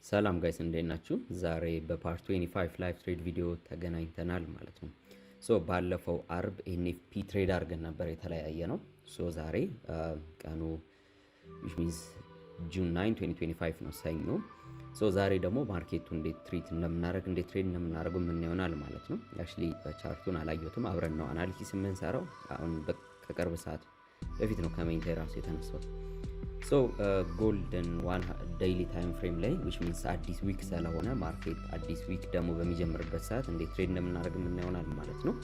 ሰላም ጋይስ እንዴት ናችሁ? ዛሬ በፓርት 25 ላይቭ ትሬድ ቪዲዮ ተገናኝተናል ማለት ነው። ባለፈው አርብ ኤንኤፍፒ ትሬድ አድርገን ነበር የተለያየ ነው። ዛሬ ቀኑ which means ጁን 9 2025 ነው ሰኞ። ዛሬ ደግሞ ማርኬቱ እንዴት ትሬድ እንደምናደርገው ምን ይሆናል ማለት ነው። አክቹሊ ቻርቱን አላየሁትም፣ አብረን ነው አናሊሲስ የምንሰራው። አሁን ከቅርብ ሰዓት በፊት ነው ከሜንቴ ራሱ የተነሳው። ጎልደን ዋን ዴይሊ ታይም ፍሬም ላይ which means አዲስ ዊክ ስለሆነ ማርኬት አዲስ ዊክ ደግሞ በሚጀምርበት ሰዓት እንዴት ትሬድ እንደምናደርግ የምናየው ማለት ነው።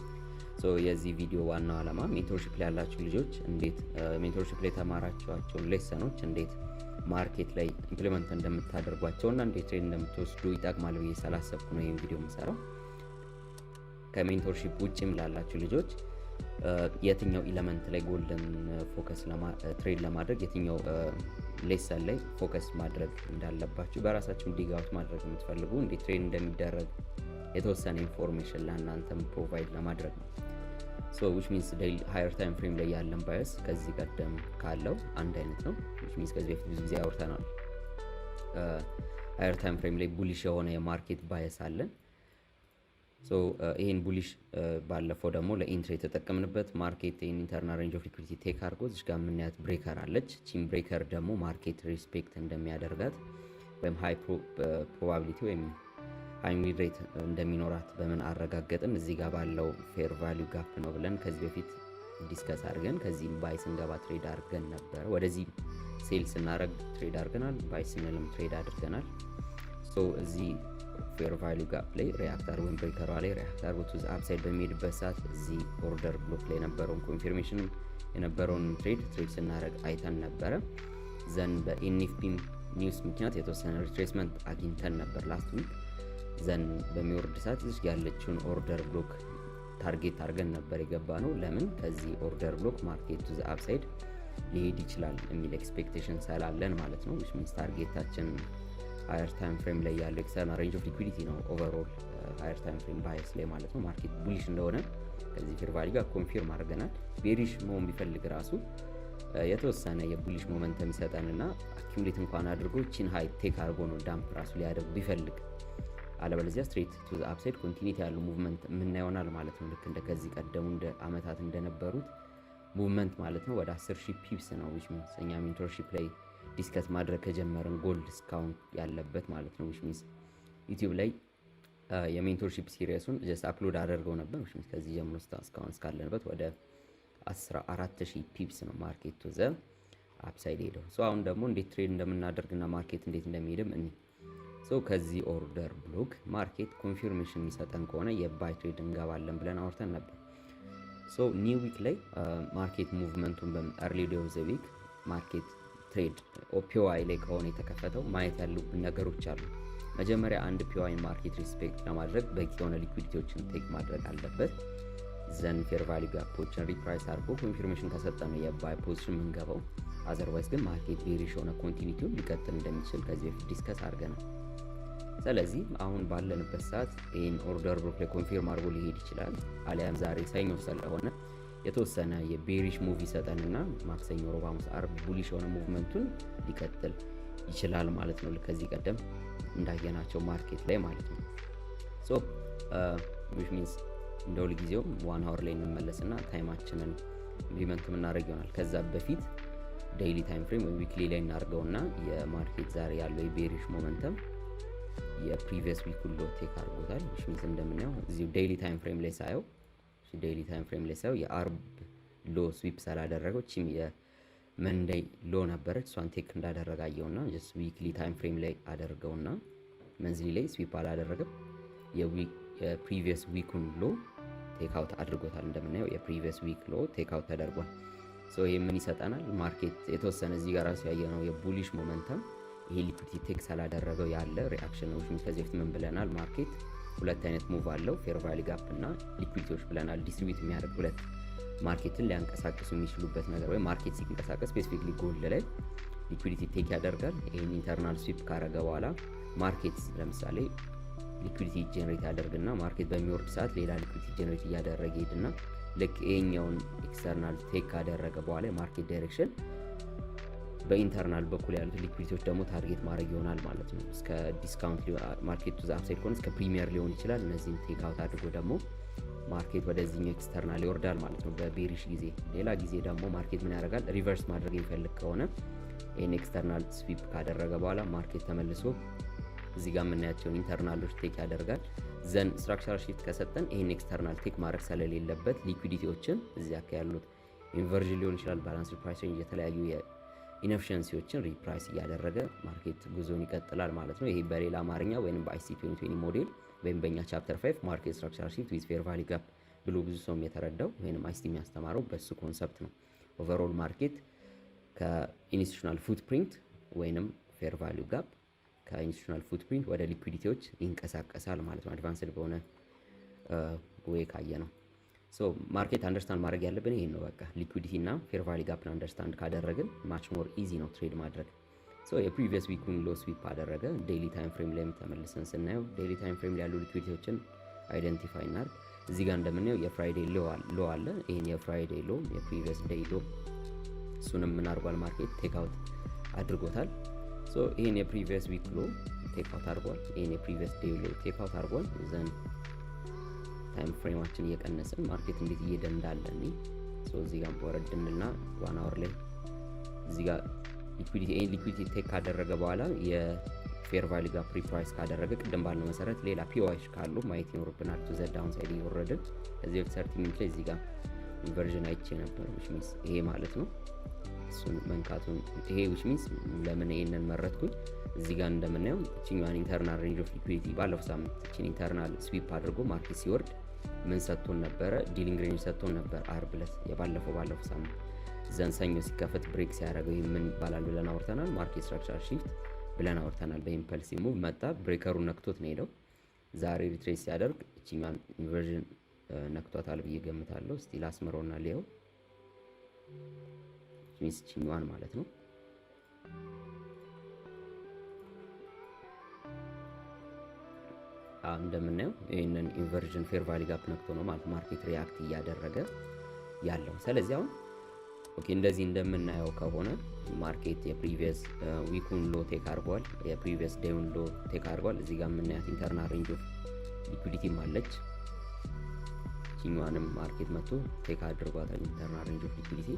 የዚህ ቪዲዮ ዋናው ዓላማ ሜንቶርሺፕ ላይ ያላችሁ ልጆች እንዴት ሜንቶርሺፕ ላይ የተማራችኋቸውን ሌሰኖች እንዴት ማርኬት ላይ ኢምፕሊመንት እንደምታደርጓቸውና እንዴት ትሬድ እንደምትወስዱ ይጠቅማል ብዬ ስላሰብኩ ነው ይሄን ቪዲዮ የምሰራው። ከሜንቶርሺፕ ውጭም ላላችሁ ልጆች የትኛው ኢለመንት ላይ ጎልደን ፎከስ ትሬድ ለማድረግ የትኛው ሌሰን ላይ ፎከስ ማድረግ እንዳለባችሁ በራሳችሁ ዲግ አውት ማድረግ የምትፈልጉ እንዴት ትሬድ እንደሚደረግ የተወሰነ ኢንፎርሜሽን ለእናንተም ፕሮቫይድ ለማድረግ ነው። which means ሃየር ታይም ፍሬም ላይ ያለን ባየስ ከዚህ ቀደም ካለው አንድ አይነት ነው። which means ከዚህ በፊት ብዙ ጊዜ አውርተናል። ሃየር ታይም ፍሬም ላይ ቡሊሽ የሆነ የማርኬት ባየስ አለን። ይሄን ቡሊሽ ባለፈው ደግሞ ለኢንትሪ የተጠቀምንበት ማርኬት ኢንተርናል ሬንጅ ኦፍ ሊኩዊዲቲ ቴክ አድርጎ እዚህ ጋር የምናያት ብሬከር አለች። ቺም ብሬከር ደግሞ ማርኬት ሪስፔክት እንደሚያደርጋት ወይም ሃይ ፕሮባቢሊቲ ወይም ሃይ ሚድ ሬት እንደሚኖራት በምን አረጋገጥን? እዚህ ጋር ባለው ፌር ቫልዩ ጋፕ ነው ብለን ከዚህ በፊት ዲስከስ አድርገን ከዚህም ባይ ስንገባ ትሬድ አድርገን ነበር። ወደዚህ ሴል ስናደርግ ትሬድ አድርገናል፣ ባይ ስንልም ትሬድ አድርገናል። እዚህ ፌር ቫልዩ ጋፕ ላይ ሪአክተር ወይም ብሬከሯ ላይ ሪአክተር ቱ ዘ አፕሳይድ በሚሄድበት ሰዓት እዚህ ኦርደር ብሎክ ላይ የነበረውን ኮንፊርሜሽን የነበረውን ትሬድ ስናደርግ አይተን ነበረ። ዘን በኤንኤፍፒ ኒውስ ምክንያት የተወሰነ ሪትሬስመንት አግኝተን ነበር ላስት ዊክ። ዘን በሚወርድ ሰዓት እዚህ ያለችውን ኦርደር ብሎክ ታርጌት አድርገን ነበር የገባ ነው። ለምን ከዚህ ኦርደር ብሎክ ማርኬት ቱ ዘ አፕሳይድ ሊሄድ ይችላል የሚል ኤክስፔክቴሽን ስላለን ማለት ነው። which means ታርጌታችን ሃየር ታይም ፍሬም ላይ ያለው ኤክስተርናል ሬንጅ ኦፍ ሊኩዊዲቲ ነው። ኦቨርኦል ሃየር ታይም ፍሬም ባየስ ላይ ማለት ነው ማርኬት ቡሊሽ እንደሆነ ከዚህ ፌር ቫልዩ ጋር ኮንፊርም አድርገናል። ቤሪሽ መሆን ቢፈልግ ራሱ የተወሰነ የቡሊሽ ሞመንተም ይሰጠንና አኪሙሌት እንኳን አድርጎ ቺን ሃይ ቴክ አድርጎ ነው ዳምፕ ራሱ ሊያደርግ ቢፈልግ፣ አለበለዚያ ስትሬት ቱ ዘ አፕሳይድ ኮንቲኒቲ ያለው ሙቭመንት የምናየውናል ማለት ነው። ልክ እንደ ከዚህ ቀደሙ እንደ አመታት እንደነበሩት ሙቭመንት ማለት ነው። ወደ 10,000 ፒፕስ ነው which means እኛ ሜንቶርሺፕ ላይ ዲስከስ ማድረግ ከጀመርን ጎልድ እስካሁን ያለበት ማለት ነው። which means ዩቲዩብ ላይ የሜንቶርሺፕ ሲሪየሱን ጀስት አፕሎድ አደርገው ነበር። which means ከዚህ ጀምሮ እስካሁን እስካለንበት ወደ 14,000 ፒፕስ ነው ማርኬት ቱ ዘ አፕሳይድ ሄደው። አሁን ደግሞ እንዴት ትሬድ እንደምናደርግና ማርኬት እንዴት እንደሚሄድም ከዚህ ኦርደር ብሎክ ማርኬት ኮንፊርሜሽን የሚሰጠን ከሆነ የባይ ትሬድ እንገባለን ብለን አውርተን ነበር። ኒው ዊክ ላይ ማርኬት ሙቭመንቱን በአርሊ ዴይ ኦፍ ዘ ዊክ ማርኬት ትሬድ ፒዋይ ላይ ከሆነ የተከፈተው ማየት ያሉብን ነገሮች አሉ። መጀመሪያ አንድ ፒዋይ ማርኬት ሪስፔክት ለማድረግ በቂ የሆነ ሊኩዊዲቲዎችን ቴክ ማድረግ አለበት። ዘን ፌር ቫልዩ ጋፖችን ሪፕራይስ አድርጎ ኮንፊርሜሽን ከሰጠ ነው የባይ ፖዚሽን የምንገባው። አዘርዋይስ ግን ማርኬት ቤሪሽ የሆነ ኮንቲኒቲውን ሊቀጥል እንደሚችል ከዚህ በፊት ዲስከስ አድርገናል። ስለዚህ አሁን ባለንበት ሰዓት ይህን ኦርደር ብሎክ ላይ ኮንፊርም አድርጎ ሊሄድ ይችላል። አሊያም ዛሬ ሰኞ ስለሆነ የተወሰነ የቤሪሽ ሙቭ ይሰጠንና ማክሰኞ፣ ሮብ፣ ሐሙስ፣ አርብ ቡሊሽ የሆነ ሙቭመንቱን ሊቀጥል ይችላል ማለት ነው። ከዚህ ቀደም እንዳየናቸው ማርኬት ላይ ማለት ነው። which means እንደ ሁል ጊዜው ዋን አወር ላይ እንመለስና ታይማችንን ኢምፕሊመንት የምናደርግ ይሆናል። ከዛ በፊት ዴይሊ ታይም ፍሬም ወይ ዊክሊ ላይ እናደርገውና የማርኬት ዛሬ ያለው የቤሪሽ ሞመንተም የፕሪቪየስ ዊክ ሎ ቴክ አድርጎታል። which means እንደምናየው እዚሁ ዴይሊ ታይም ፍሬም ላይ ሳየው የአርብ ሎ ስዊፕ ስላደረገው ቺም የመንዴይ ሎ ነበረች፣ እሷን ቴክ እንዳደረጋየውና ጀስት ዊክሊ ታይም ፍሬም ላይ አደርገውና መንዝሊ ላይ ስዊፕ አላደረገም። የፕሪቪየስ ዊኩን ሎ ቴክ አውት አድርጎታል። እንደምናየው የፕሪቪየስ ዊክ ሎ ቴክ አውት ተደርጓል። ይሄ ምን ይሰጠናል? ማርኬት የተወሰነ እዚህ ጋር ራሱ ያየነው የቡሊሽ ሞመንተም ይሄ ሊኩዊዲቲ ቴክ ስላደረገው ያለ ሪአክሽን ነው። ከዚህ በፊት ምን ብለናል? ማርኬት ሁለት አይነት ሙቭ አለው፣ ፌር ቫልዩ ጋፕ እና ሊኩዊዲቲዎች ብለናል። ዲስትሪቢዩት የሚያደርግ ሁለት ማርኬትን ሊያንቀሳቅሱ የሚችሉበት ነገር ወይ ማርኬት ሲንቀሳቀስ ስፔሲፊክሊ ጎልድ ላይ ሊኩዊዲቲ ቴክ ያደርጋል። ይሄን ኢንተርናል ስዊፕ ካረገ በኋላ ማርኬት ለምሳሌ ሊኩዊዲቲ ጀነሬት ያደርግና ማርኬት በሚወርድ ሰዓት ሌላ ሊኩዊዲቲ ጀነሬት እያደረገ ሄድና ልክ ይሄኛውን ኤክስተርናል ቴክ ካደረገ በኋላ የማርኬት ዳይሬክሽን በኢንተርናል በኩል ያሉት ሊኩዊዲቲዎች ደግሞ ታርጌት ማድረግ ይሆናል ማለት ነው። እስከ ዲስካውንት ማርኬት ቱ ዘ አፕሳይድ ከሆነ እስከ ፕሪሚየር ሊሆን ይችላል። እነዚህን ቴክ አውት አድርጎ ደግሞ ማርኬት ወደዚህኛው ኤክስተርናል ይወርዳል ማለት ነው በቤሪሽ ጊዜ። ሌላ ጊዜ ደግሞ ማርኬት ምን ያደርጋል? ሪቨርስ ማድረግ የሚፈልግ ከሆነ ይህን ኤክስተርናል ስዊፕ ካደረገ በኋላ ማርኬት ተመልሶ እዚህ ጋር የምናያቸውን ኢንተርናሎች ቴክ ያደርጋል። ዘን ስትራክቸራል ሺፍት ከሰጠን ይህን ኤክስተርናል ቴክ ማድረግ ስለሌለበት ሊኩዊዲቲዎችን እዚህ አካባቢ ያሉት ኢንቨርዥን ሊሆን ይችላል፣ ባላንስ ፕራይሲንግ፣ የተለያዩ የኢንኤፊሽንሲዎችን ሪፕራይስ እያደረገ ማርኬት ጉዞን ይቀጥላል ማለት ነው። ይሄ በሌላ አማርኛ ወይም በአይሲ 2020 ሞዴል ወይም በእኛ ቻፕተር 5 ማርኬት ስትራክቸራል ሺፍት ዊዝ ፌር ቫሊ ጋፕ ብሎ ብዙ ሰውም የተረዳው ወይም አይሲቲ የሚያስተማረው በሱ ኮንሰፕት ነው። ኦቨርኦል ማርኬት ከኢንስቲቱሽናል ፉትፕሪንት ወይም ፌር ቫሊዩ ጋፕ ከኢንስቲቱሽናል ፉትፕሪንት ወደ ሊኩዊዲቲዎች ይንቀሳቀሳል ማለት ነው። አድቫንስድ በሆነ ወይ ካየ ነው። ሶ ማርኬት አንደርስታንድ ማድረግ ያለብን ይሄን ነው። በቃ ሊኩዊዲቲ እና ፌር ቫሊ ጋፕን አንደርስታንድ ካደረግን ማች ሞር ኢዚ ነው ትሬድ ማድረግ። ሶ የፕሪቪየስ ዊኩን ሎ ስዊፕ አደረገ። ዴይሊ ታይም ፍሬም ላይ ተመልሰን ስናየው ዴይሊ ታይም ፍሬም ላይ ያሉ ሊኩዊዲቲዎችን አይደንቲፋይ እናድርግ። እዚህ ጋር እንደምናየው የፍራይዴ ሎ አለ። ይሄን የፍራይዴ ሎ የፕሪቪየስ ዴይ ሎ እሱንም ምን አድርጓል? ማርኬት ቴክ አውት አድርጎታል። ሶ ይሄን የፕሪቪየስ ዊክ ሎ ቴክ አውት አድርጓል። ይሄን የፕሪቪየስ ዴይ ሎ ቴክ አውት አድርጓል። ዘን ታይም ፍሬማችን እየቀነስን ማርኬት እንዴት እየሄደ እንዳለ ሶ እዚህ ጋር ወረድ እንልና 1 አወር ላይ እዚህ ጋር ሊኩዊዲቲ ቴክ ካደረገ በኋላ የፌር ቫሊ ጋር ፕሪፕራይስ ካደረገ ቅድም ባልነው መሰረት ሌላ ፒዋይሽ ካሉ ማየት ይኖርብናል። ቱ ዘ ዳውን ሳይድ እየወረድን እዚህ 30 ሚኒት ላይ እዚህ ጋር ኢንቨርዥን አይቼ ነበር which means ይሄ ማለት ነው እሱን መንካቱን ይሄ which means ለምን ይሄንን መረጥኩኝ? እዚህ ጋር እንደምናየው እቺኛን ኢንተርናል ሬንጅ ኦፍ ሊኩዊዲቲ ባለፈው ሳምንት እቺን ኢንተርናል ስዊፕ አድርጎ ማርኬት ሲወርድ ምን ሰጥቶን ነበረ? ዲሊንግ ሬንጅ ሰጥቶን ነበር አርብ ዕለት ባለፈው ሳምንት። ዘን ሰኞ ሲከፈት ብሬክ ሲያደርገው ምን ይባላል ብለን አውርተናል። ማርኬት ስትራክቸራል ሺፍት ብለን አውርተናል። በኢምፐልሲቭ ሙቭ መጣ፣ ብሬከሩን ነክቶት ነው ሄደው። ዛሬ ሪትሬስ ሲያደርግ እቺኛን ኢንቨርዥን ነክቷታል ብዬ ገምታለሁ። እስቲ ላስምረውና ሊያው ሚስ ቺኛዋን ማለት ነው። እንደምናየው ይሄንን ኢንቨርዥን ፌር ቫሊ ጋፕ ነክቶ ነው ማለት ማርኬት ሪያክት እያደረገ ያለው። ስለዚህ አሁን ኦኬ እንደዚህ እንደምናየው ከሆነ ማርኬት የፕሪቪየስ ዊኩን ሎ ቴክ አድርጓል፣ የፕሪቪየስ ዴውን ሎ ቴክ አድርጓል። እዚህ ጋር የምናያት ኢንተርናል ሬንጅ ኦፍ ሊኩዊዲቲ ማለች ቺኛዋንም ማርኬት መጥቶ ቴክ አድርጓታል ኢንተርናል ሬንጅ ኦፍ ሊኩዊዲቲ።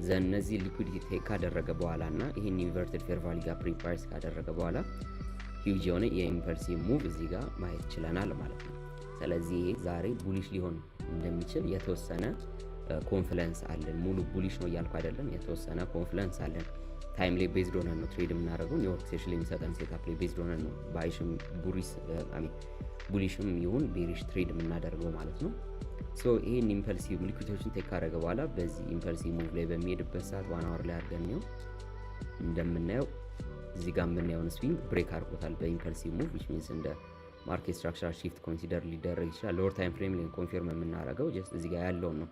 ዘን እነዚህ ሊኩዊዲቲ ቴክ ካደረገ በኋላ እና ይሄን ኢንቨርትድ ፌር ቫሊ ጋፕ ፕሪፕራይስ ካደረገ በኋላ ሂውጅ የሆነ የኢምፐልሲቭ ሙቭ እዚህ ጋር ማየት ችለናል ማለት ነው። ስለዚህ ይሄ ዛሬ ቡሊሽ ሊሆን እንደሚችል የተወሰነ ኮንፊደንስ አለን። ሙሉ ቡሊሽ ነው እያልኩ አይደለም፣ የተወሰነ ኮንፊደንስ አለን። ታይም ላይ ቤዝድ ሆነን ነው ትሬድ የምናደርገው። ኒውዮርክ ሴሽን ላይ የሚሰጠን ሴታፕ ላይ ቤዝድ ሆነን ነው ባይሽም ቡሊሽም ይሁን ቤሪሽ ትሬድ የምናደርገው ማለት ነው። ሶ ይሄን ኢምፐልሲቭ ሊኩዊዲቲዎችን ቴክ ካደረገ በኋላ በዚህ ኢምፐልሲቭ ሙቭ ላይ በሚሄድበት ሰዓት 1 አወር ላይ አድርገን ነው እንደምናየው እዚህ ጋር የምናየውን ስዊንግ ብሬክ አድርጎታል በኢምፐልሲቭ ሙቭ which means እንደ ማርኬት ስትራክቸራል ሺፍት ኮንሲደር ሊደረግ ይችላል። ሎወር ታይም ፍሬም ላይ ኮንፊርም የምናደርገው ጀስት እዚህ ጋር ያለውን ነው።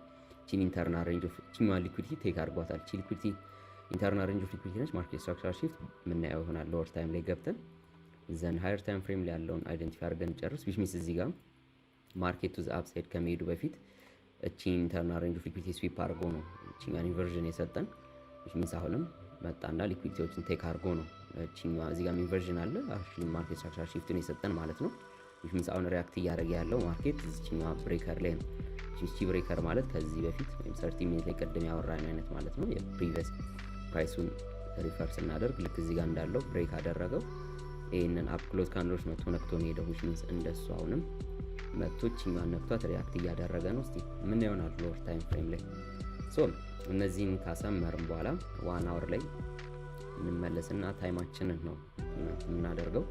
ቺን ኢንተርናል ሬንጅ ኦፍ ቺኛን ሊኩዊዲቲ ቴክ አድርጓታል። ቺ ሊኩዊዲቲ ኢንተርናል ሬንጅ ኦፍ ሊኩዊዲቲ ነች። ማርኬት ስትራክቸራል ሺፍት የምናየው ይሆናል። ሎወር ታይም ላይ ገብተን ዘን ሃየር ታይም ፍሬም ላይ ያለውን አይደንቲፋይ አድርገን ጨርስ which means እዚህ ጋር ማርኬት ቱ ዘ አፕሳይድ ከመሄዱ በፊት እቺን ኢንተርናል ሬንጅ ኦፍ ሊኩዊዲቲ ስዊፕ አድርጎ ነው ቺኛን ኢንቨርዥን የሰጠን which means አሁንም መጣና ሊኩዊዲቲዎችን ቴክ አድርጎ ነው እቺኛዋ እዚህ ጋር ኢንቨርዥን አለ አክቹሊ ማርኬት ስትራክቸራል ሺፍትን የሰጠን ማለት ነው። which means አሁን ሪያክት እያደረገ ያለው ማርኬት እዚህኛዋ ብሬከር ላይ ነው። እቺ ብሬከር ማለት ከዚህ በፊት ወይም 30 ሚኒት ላይ ቀደም ያወራን አይነት ማለት ነው። የፕሪቪየስ ፕራይሱን ሪፈር ስናደርግ ልክ እዚህ ጋር እንዳለው ብሬክ አደረገው። ይሄንን አፕ ክሎዝ ካንድሎች መጥቶ ነክቶ ነው ሄደው which means እንደሱ አሁንም መጥቶ እቺኛዋን ነክቷት ሪያክት እያደረገ ነው። እስቲ ምን ይሆናል ሎወር ታይም ፍሬም ላይ። ሶ እነዚህን ካሰመርን በኋላ 1 አወር ላይ እንመለስና ታይማችንን ነው የምናደርገው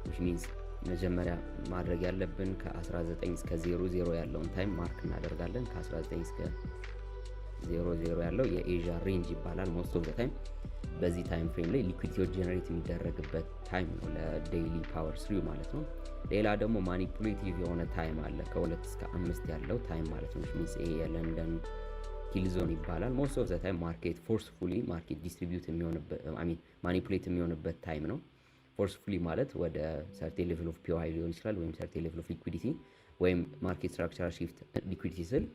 which means መጀመሪያ ማድረግ ያለብን ከ19 እስከ 00 ያለውን ታይም ማርክ እናደርጋለን። ከ19 እስከ 00 ያለው የኤዥያ ሬንጅ ይባላል። ሞስት ኦፍ ዘ ታይም በዚህ ታይም ፍሬም ላይ ሊኩዊዲቲዎች ጀነሬት የሚደረግበት ታይም ነው ለዴይሊ ፓወር 3 ማለት ነው። ሌላ ደግሞ ማኒፑሌቲቭ የሆነ ታይም አለ ከ2 እስከ 5 ያለው ታይም ማለት ነው which means ይሄ የለንደን ሂል ዞን ይባላል። ሞስት ኦፍ ዘ ታይም ማርኬት ፎርስፉሊ ማርኬት ዲስትሪቢዩት የሚሆንበት ማኒፑሌት የሚሆንበት ታይም ነው። ፎርስፉሊ ማለት ወደ ሰርቴን ሌቭል ኦፍ ፒዋይ ሊሆን ይችላል ወይም ሰርቴን ሌቭል ኦፍ ሊኩዊዲቲ ወይም ማርኬት ስትራክቸራል ሺፍት ሊኩዊዲቲ ስል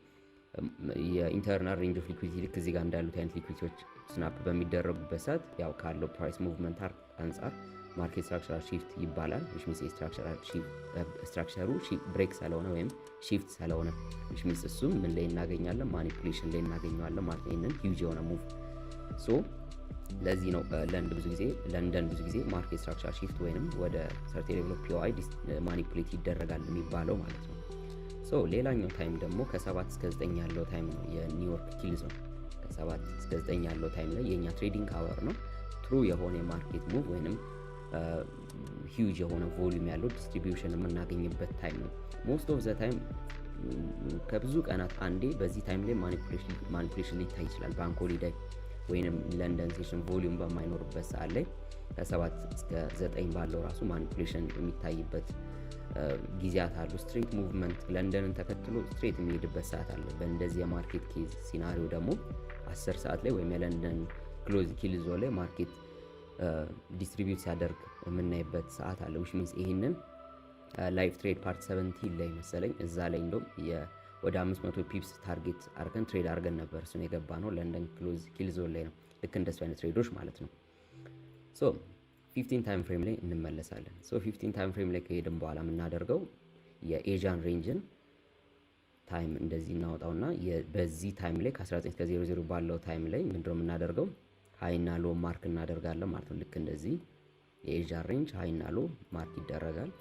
የኢንተርናል ሬንጅ ኦፍ ሊኩዊዲቲ ልክ እዚህ ጋር እንዳሉት አይነት ሊኩዊዲቲዎች ስናፕ በሚደረጉበት ሰዓት ያው ካለው ፕራይስ ሙቭመንት አንጻር ማርኬት ስትራክቸራል ሺፍት ይባላል። which means ስትራክቸሩ ብሬክ ስለሆነ ወይም ሺፍት ስለሆነ which means እሱም ምን ላይ እናገኛለን? ማኒፑሌሽን ላይ እናገኘዋለን ማለት ነው። ይህንን ሂውጅ የሆነ ሙቭ ሶ ለዚህ ነው ለንደን ብዙ ጊዜ ማርኬት ስትራክቸራል ሺፍት ወይንም ወደ ሰርቴን ሌቭል ኦፍ ፒኦአይ ማኒፑሌት ይደረጋል የሚባለው ማለት ነው። ሶ ሌላኛው ታይም ደግሞ ከ7 እስከ 9 ያለው ታይም ነው የኒውዮርክ ኪል ዞን። ከ7 እስከ 9 ያለው ታይም ላይ የኛ ትሬዲንግ አወር ነው። ትሩ የሆነ የማርኬት ሙቭ ወይንም ሂውጅ የሆነ ቮሊዩም ያለው ዲስትሪቢዩሽን የምናገኝበት ታይም ነው። ሞስት ኦፍ ዘ ታይም ከብዙ ቀናት አንዴ በዚህ ታይም ላይ ማኒፑሌሽን ሊታይ ይችላል። ባንክ ሆሊዴይ ወይንም ለንደን ሴሽን ቮሊዩም በማይኖርበት ሰዓት ላይ ከ7 እስከ 9 ባለው ራሱ ማኒፑሌሽን የሚታይበት ጊዜያት አሉ። ስትሬት ሙቭመንት ለንደንን ተከትሎ ስትሬት የሚሄድበት ሰዓት አለ። በእንደዚህ የማርኬት ኬዝ ሲናሪዮ ደግሞ 10 ሰዓት ላይ ወይም የለንደን ክሎዝ ኪል ዞን ላይ ማርኬት ዲስትሪቢዩት ሲያደርግ የምናይበት ሰዓት አለ። which means ይህንን ላይቭ ትሬድ ፓርት 17 ላይ መሰለኝ እዛ ላይ እንደውም ወደ 500 ፒፕስ ታርጌት አርገን ትሬድ አርገን ነበር። እሱን የገባ ነው ለንደን ክሎዝ ኪል ዞን ላይ ነው። ልክ እንደሱ አይነት ትሬዶች ማለት ነው። ሶ 15 ታይም ፍሬም ላይ እንመለሳለን። ሶ 15 ታይም ፍሬም ላይ ከሄድን በኋላ የምናደርገው የኤዥያን ሬንጅን ታይም እንደዚህ እናወጣውና በዚህ ታይም ላይ ከ19 እስከ 00 ባለው ታይም ላይ ምንድነው የምናደርገው? ሃይና ሎ ማርክ እናደርጋለን ማለት ነው። ልክ እንደዚህ የኤዥያን ሬንጅ ሃይና ሎ ማርክ ይደረጋል።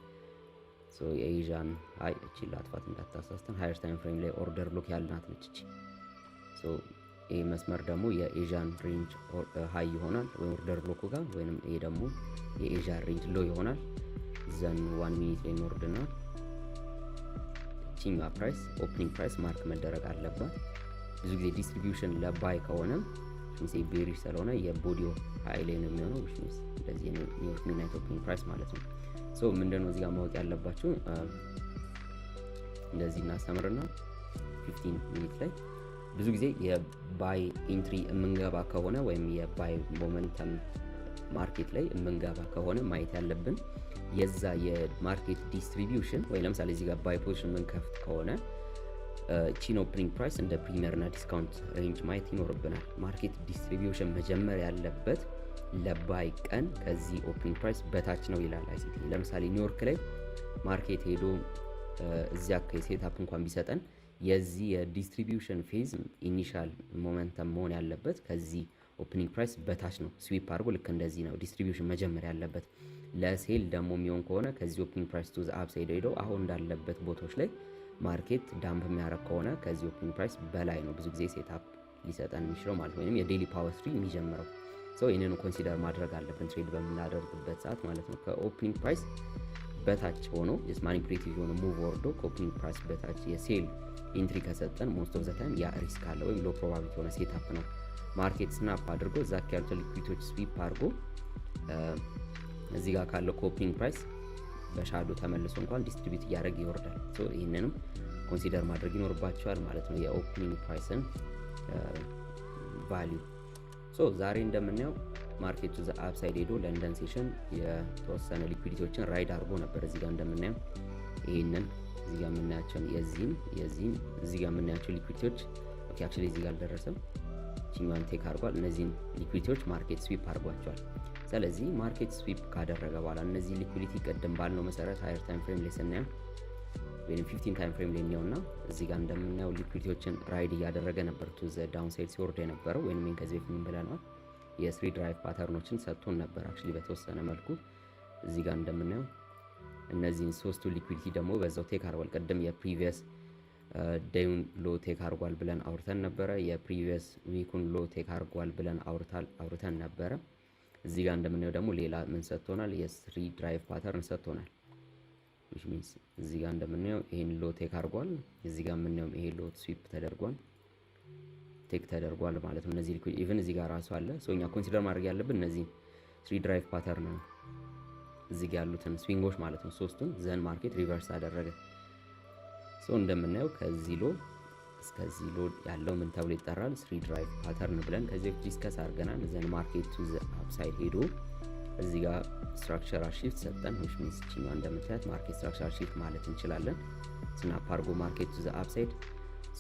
ሶ የኤዥያን ሃይ እቺ ላጥፋት እንዳታሳስተን። ሃየር ታይም ፍሬም ላይ ኦርደር ብሎክ ያልናት ነች እቺ። ሶ ይሄ መስመር ደግሞ የኤዥያን ሬንጅ ሃይ ይሆናል ወይ ኦርደር ብሎክ ጋር፣ ወይንም ይሄ ደግሞ የኤዥያን ሬንጅ ሎ ይሆናል። ዘን 1 ሚኒት ላይ እንወርድና እቺኛዋ ፕራይስ ኦፕኒንግ ፕራይስ ማርክ መደረግ አለባት። ብዙ ጊዜ ዲስትሪቢዩሽን ለባይ ከሆነ ሚንስ ቤሪሽ ስለሆነ የቦዲዮ ሃይ ላይ ነው የሚሆነው። እንደዚህ ኒውዮርክ ሚድናይት ኦፕኒንግ ፕራይስ ማለት ነው። ሶ ምንድነው እዚህ ጋር ማወቅ ያለባችሁ እንደዚህ እናስተምርና 15 ሚኒት ላይ ብዙ ጊዜ የባይ ኢንትሪ የምንገባ ከሆነ ወይም የባይ ሞመንተም ማርኬት ላይ የምንገባ ከሆነ ማየት ያለብን የዛ የማርኬት ዲስትሪቢዩሽን ወይ ለምሳሌ እዚህ ጋር ባይ ፖዚሽን የምንከፍት ከሆነ ቺን ኦፕኒንግ ፕራይስ እንደ ፕሪሚየር እና ዲስካውንት ሬንጅ ማየት ይኖርብናል። ማርኬት ዲስትሪቢዩሽን መጀመር ያለበት ለባይ ቀን ከዚህ ኦፕኒንግ ፕራይስ በታች ነው ይላል አይሲቲ። ለምሳሌ ኒውዮርክ ላይ ማርኬት ሄዶ እዚያ ሴትአፕ እንኳን ቢሰጠን የዚህ የዲስትሪቢዩሽን ፌዝ ኢኒሻል ሞመንተም መሆን ያለበት ከዚህ ኦፕኒንግ ፕራይስ በታች ነው። ስዊፕ አድርጎ ልክ እንደዚህ ነው ዲስትሪቢዩሽን መጀመር ያለበት። ለሴል ደግሞ የሚሆን ከሆነ ከዚህ ኦፕኒንግ ፕራይስ ቱ ዘ አፕሳይድ ሄዶ አሁን እንዳለበት ቦታዎች ላይ ማርኬት ዳምፕ የሚያደርግ ከሆነ ከዚህ ኦፕኒንግ ፕራይስ በላይ ነው ብዙ ጊዜ ሴትአፕ ሊሰጠን የሚችለው ማለት ወይም የዴሊ ፓወር ትሪ የሚጀምረው ሰው ይህንን ኮንሲደር ማድረግ አለብን ትሬድ በምናደርግበት ሰዓት ማለት ነው። ከኦፕኒንግ ፕራይስ በታች ሆኖ ማኒፑሌቲቭ የሆነ ሙቭ ወርዶ ከኦፕኒንግ ፕራይስ በታች የሴል ኢንትሪ ከሰጠን ሞስት ኦፍ ዘ ታይም ያ ሪስክ አለ ወይም ሎ ፕሮባቢሊቲ የሆነ ሴትአፕ ነው። ማርኬት ስናፕ አድርጎ እዛ ያሉትን ሊኩዊዲቲዎች ስዊፕ አድርጎ እዚህ ጋር ካለው ከኦፕኒንግ ፕራይስ በሻዶ ተመልሶ እንኳን ዲስትሪቢዩት እያደረገ ይወርዳል። ሶ ይህንንም ኮንሲደር ማድረግ ይኖርባቸዋል ማለት ነው የኦፕኒንግ ፕራይስን ቫሊዩ። ሶ ዛሬ እንደምናየው ማርኬቱ ዘ አፕሳይድ ሄዶ ለንደን ሴሽን የተወሰነ ሊኩዊዲቲዎችን ራይድ አድርጎ ነበር። እዚህ ጋር እንደምናየው ይህንን እዚህ ጋር የምናያቸውን የዚህም እዚህ ጋር የምናያቸው ሊኩዊዲቲዎች ኦኬ አክቹሊ እዚህ ጋር አልደረሰም፣ ቺኛን ቴክ አድርጓል። እነዚህን ሊኩዊዲቲዎች ማርኬት ስዊፕ አድርጓቸዋል። ስለዚህ ማርኬት ስዊፕ ካደረገ በኋላ እነዚህ ሊኩዊዲቲ ቀደም ባልነው መሰረት ሃየር ታይም ፍሬም ላይ ስናየው ወይም 15 ታይም ፍሬም ላይ ነው እና እዚህ ጋር እንደምናየው ሊኩዊዲቲዎችን ራይድ እያደረገ ነበር ቱ ዘ ዳውን ሳይድ ሲወርድ የነበረው ወይም ከዚህ በፊት ምን ብለናል የስሪ ድራይቭ ፓተርኖችን ሰጥቶን ነበር አክቹሊ በተወሰነ መልኩ። እዚህ ጋር እንደምናየው እነዚህን ሶስቱ ሊኩዊዲቲ ደግሞ በዛው ቴክ አድርጓል። ቀደም የፕሪቪየስ ዴዩን ሎ ቴክ አድርጓል ብለን አውርተን ነበረ። የፕሪቪየስ ዊኩን ሎ ቴክ አድርጓል ብለን አውርተን ነበረ። እዚህ ጋር እንደምናየው ደግሞ ሌላ ምን ሰጥቶናል? የስሪ ድራይቭ ፓተርን ሰጥቶናል። which means እዚህ ጋር እንደምናየው ይሄን ሎ ቴክ አድርጓል። እዚህ ጋር የምናየው ይሄ ሎ ስዊፕ ተደርጓል ቴክ ተደርጓል ማለት ነው። እነዚህ ሊኩዊድ ኢቭን እዚህ ጋር ራሱ አለ። ሶ እኛ ኮንሲደር ማድረግ ያለብን እነዚህ ስሪ ድራይቭ ፓተርን ነው እዚህ ጋር ያሉትን ስዊንጎች ማለት ነው ሶስቱን። ዘን ማርኬት ሪቨርስ አደረገ። ሶ እንደምናየው ከዚህ ሎ እስከዚህ ሎ ያለው ምን ተብሎ ይጠራል? ስሪ ድራይቭ ፓተርን ብለን ከዚህ በፊት ዲስከስ አድርገናል። ዘን ማርኬት ቱ ዘ አፕሳይድ ሄዶ እዚህ ጋር ስትራክቸራል ሺፍት ሰጠን። which means ቺኛ እንደምታያት ማርኬት ስትራክቸራል ሺፍት ማለት እንችላለን። ስናፕ አድርጎ ማርኬት ቱ ዘ አፕሳይድ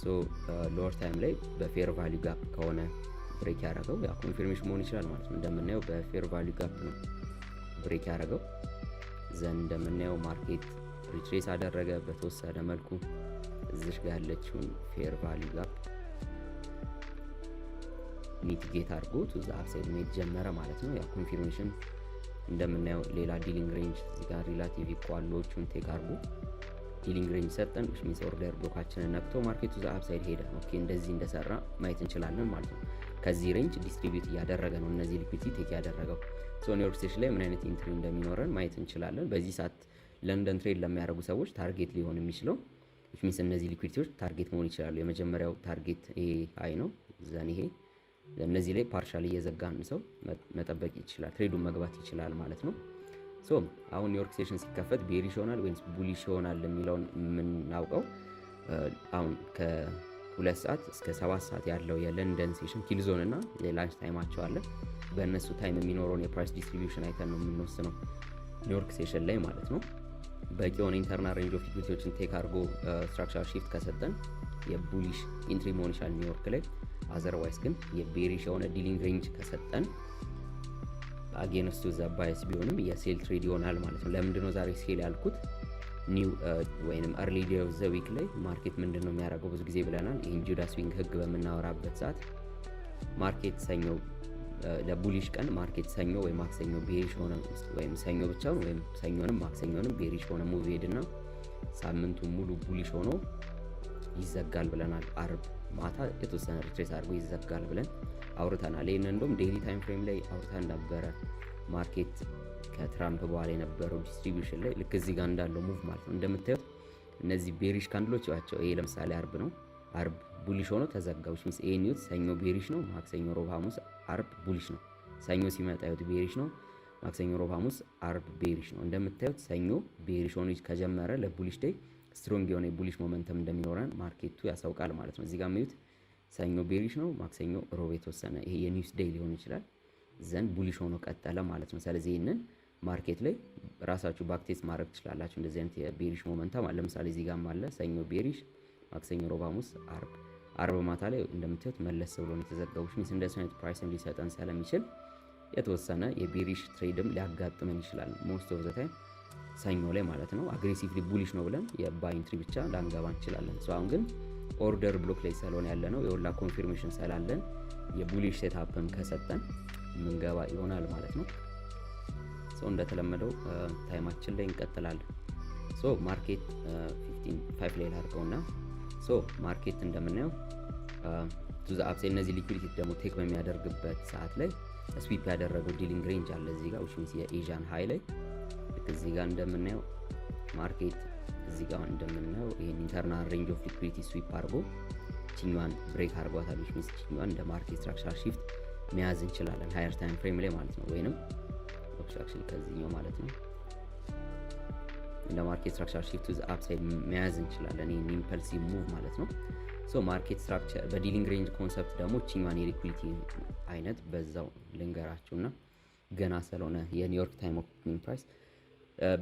ሶ ሎወር ታይም ላይ በፌር ቫልዩ ጋፕ ከሆነ ብሬክ ያደረገው ያ ኮንፊርሜሽን መሆን ይችላል ማለት ነው። እንደምናየው በፌር ቫልዩ ጋፕ ነው ብሬክ ያደረገው። ዘን እንደምናየው ማርኬት ሪትሬስ አደረገ በተወሰነ መልኩ እዚሽ ጋር ያለችውን ፌር ቫልዩ ጋፕ ሚቲጌት አድርጎ ቱ ዘ አፕሳይድ መሄድ ጀመረ ማለት ነው። ያ ኮንፊርሜሽን እንደምናየው ሌላ ዲሊንግ ሬንጅ እዚህ ጋር ሪላቲቭ ኢኳል ሎዎቹን ቴክ አድርጎ ዲሊንግ ሬንጅ ሰጠን which means ኦርደር ብሎካችንን ነክቶ ማርኬቱ ዘ አፕሳይድ ሄደ። ኦኬ እንደዚህ እንደሰራ ማየት እንችላለን ማለት ነው። ከዚህ ሬንጅ ዲስትሪቢዩት እያደረገ ነው እነዚህ ሊኩዊዲቲ ቴክ ያደረገው። ሶ ኒውዮርክ ስቴሽን ላይ ምን አይነት ኢንትሪ እንደሚኖረን ማየት እንችላለን። በዚህ ሰዓት ለንደን ትሬድ ለሚያደርጉ ሰዎች ታርጌት ሊሆን የሚችለው which means እነዚህ ሊኩዊዲቲዎች ታርጌት መሆን ይችላሉ። የመጀመሪያው ታርጌት ይሄ ሃይ ነው። ዘን ይሄ እነዚህ ላይ ፓርሻሊ እየዘጋን ሰው መጠበቅ ይችላል፣ ትሬዱን መግባት ይችላል ማለት ነው። ሶ አሁን ኒውዮርክ ስቴሽን ሲከፈት ቤሪሽ ይሆናል ወይስ ቡሊሽ ይሆናል የሚለውን የምናውቀው አሁን ከ2 ሰዓት እስከ 7 ሰዓት ያለው የለንደን ሴሽን ኪል ዞን እና የላንች ታይማቸው አለ። በእነሱ ታይም የሚኖረውን የፕራይስ ዲስትሪቢዩሽን አይተን ነው የምንወስነው ኒውዮርክ ሴሽን ላይ ማለት ነው። በቂ የሆነ ኢንተርናል ሬንጅ ኦፍ ሊኩዊዲቲዎችን ቴክ አድርጎ ስትራክቸራል ሺፍት ከሰጠን የቡሊሽ ኢንትሪ መሆን ይችላል ኒውዮርክ ላይ። አዘርዋይስ ግን የቤሪሽ የሆነ ዲሊንግ ሬንጅ ከሰጠን አጌንስቱ ዘ ባይስ ቢሆንም የሴል ትሬድ ይሆናል ማለት ነው። ለምንድነው ዛሬ ሴል ያልኩት? ኒው ወይንም አርሊ ዴይ ኦፍ ዘ ዊክ ላይ ማርኬት ምንድነው የሚያደርገው ብዙ ጊዜ ብለናል። ይሄን ጁዳ ስዊንግ ህግ በምናወራበት ሰዓት ማርኬት ሰኞ ለቡሊሽ ቀን ማርኬት ሰኞ ወይ ማክሰኞ ቤሪሽ ሆነ ወይም ሰኞ ብቻ ወይም ሰኞንም ማክሰኞንም ቤሪሽ ሆነ ሙቭ ሄድና ሳምንቱ ሙሉ ቡሊሽ ሆኖ ይዘጋል ብለናል። አርብ ማታ የተወሰነ ሪትሬስ አድርጎ ይዘጋል ብለን አውርተናል። ይሄን እንደውም ዴይሊ ታይም ፍሬም ላይ አውርተን ነበረ። ማርኬት ከትራምፕ በኋላ የነበረው ዲስትሪቢዩሽን ላይ ልክ እዚህ ጋር እንዳለው ሙቭ ማለት ነው። እንደምታዩት እነዚህ ቤሪሽ ካንድሎች ያቸው ይሄ ለምሳሌ አርብ ነው። አርብ ቡሊሽ ሆኖ ተዘጋው ሚንስ ይሄ ኒውት ሰኞ ቤሪሽ ነው፣ ማክሰኞ፣ ሮብ፣ ሐሙስ፣ አርብ ቡሊሽ ነው። ሰኞ ሲመጣ ይሁት ቤሪሽ ነው፣ ማክሰኞ፣ ሮብ፣ ሐሙስ፣ አርብ ቤሪሽ ነው። እንደምታዩት ሰኞ ቤሪሽ ሆኖ ከጀመረ ለቡሊሽ ዴይ ስትሮንግ የሆነ የቡሊሽ ሞመንተም እንደሚኖረን ማርኬቱ ያሳውቃል ማለት ነው። እዚህ ጋር የሚዩት ሰኞ ቤሪሽ ነው፣ ማክሰኞ፣ ሮብ የተወሰነ ይሄ የኒውስ ዴይ ሊሆን ይችላል ዘንድ ቡሊሽ ሆኖ ቀጠለ ማለት ነው። ስለዚህ ይህንን ማርኬት ላይ ራሳችሁ ባክቴስት ማድረግ ትችላላችሁ። እንደዚህ አይነት የቤሪሽ ሞመንተም አለ። ለምሳሌ እዚህ ጋርም አለ ሰኞ ቤሪሽ፣ ማክሰኞ፣ ሮብ፣ ሐሙስ፣ አርብ ማታ ላይ እንደምታዩት መለስ ብሎ ነው የተዘጋው። ሚንስ እንደዚህ አይነት ፕራይስም ሊሰጠን ስለሚችል የተወሰነ የቤሪሽ ትሬድም ሊያጋጥመን ይችላል ሞስት ኦፍ ዘ ታይም ሰኞ ላይ ማለት ነው። አግሬሲቭሊ ቡሊሽ ነው ብለን የባይ ኢንትሪ ብቻ ላንገባ እንችላለን። አሁን ግን ኦርደር ብሎክ ላይ ስለሆነ ያለ ነው የወላ ኮንፊርሜሽን ስላለን የቡሊሽ ሴትአፕን ከሰጠን ምንገባ ይሆናል ማለት ነው። እንደተለመደው ታይማችን ላይ እንቀጥላለን። ማርኬት 15 ላይ ላድርገውና ማርኬት እንደምናየው ቱ ዘ አፕሳይድ እነዚህ ሊኩዊዲቲ ደግሞ ቴክ በሚያደርግበት ሰዓት ላይ ስዊፕ ያደረገው ዲሊንግ ሬንጅ አለ እዚህ ጋር which means የኤዥያን ሃይ ላይ እዚህ ጋር እንደምናየው ማርኬት እዚህ ጋር እንደምናየው ይሄን ኢንተርናል ሬንጅ ኦፍ ሊኩዊዲቲ ስዊፕ አድርጎ ቺኛን ብሬክ አድርጓታል which means ቺኛን እንደ ማርኬት ስትራክቸራል ሺፍት መያዝ እንችላለን ሃየር ታይም ፍሬም ላይ ማለት ነው። ወይንም ኦብስትራክሽን ከዚህኛው ማለት ነው እንደ ማርኬት ስትራክቸራል ሺፍት ቱ ዘ አፕሳይድ መያዝ እንችላለን። ይሄን ኢምፐልሲቭ ሙቭ ማለት ነው። ማርኬት ስትራክቸር በዲሊንግ ሬንጅ ኮንሰፕት ደግሞ ቺኛን የሊኩዊዲቲ አይነት በዛው ልንገራችሁና ገና ስለሆነ የኒውዮርክ ታይም ኦፕኒንግ ፕራይስ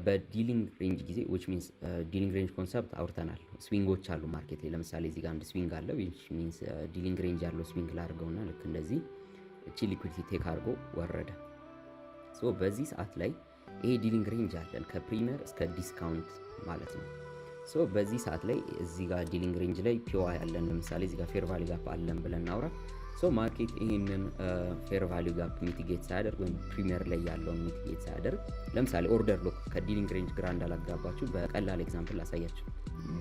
በዲሊንግ ሬንጅ ጊዜ which means ዲሊንግ ሬንጅ ኮንሰፕት አውርተናል። ስዊንጎች አሉ ማርኬት ላይ ለምሳሌ እዚህ ጋር አንድ ስዊንግ አለ which means ዲሊንግ ሬንጅ ያለው ስዊንግ ላድርገውና ልክ እንደዚህ እቺ ሊኩዊዲቲ ቴክ አድርጎ ወረደ። በዚህ ሰዓት ላይ ይሄ ዲሊንግ ሬንጅ አለን ከፕሪሚየር እስከ ዲስካውንት ማለት ነው። በዚህ ሰዓት ላይ እዚህ ጋር ዲሊንግ ሬንጅ ላይ ፒዋይ አለን ለምሳሌ እዚህ ጋር ፌር ቫልዩ ጋፕ አለን ብለን እናውራ። ማርኬት ይሄንን ፌር ቫልዩ ጋፕ ሚቲጌት ሳያደርግ ወይም ፕሪሚየር ላይ ያለውን ሚቲጌት ሳያደርግ ለምሳሌ ኦርደር ብሎክ ከዲሊንግ ሬንጅ ግራ እንዳላጋባችሁ በቀላል ኤግዛምፕል ላሳያችሁ፣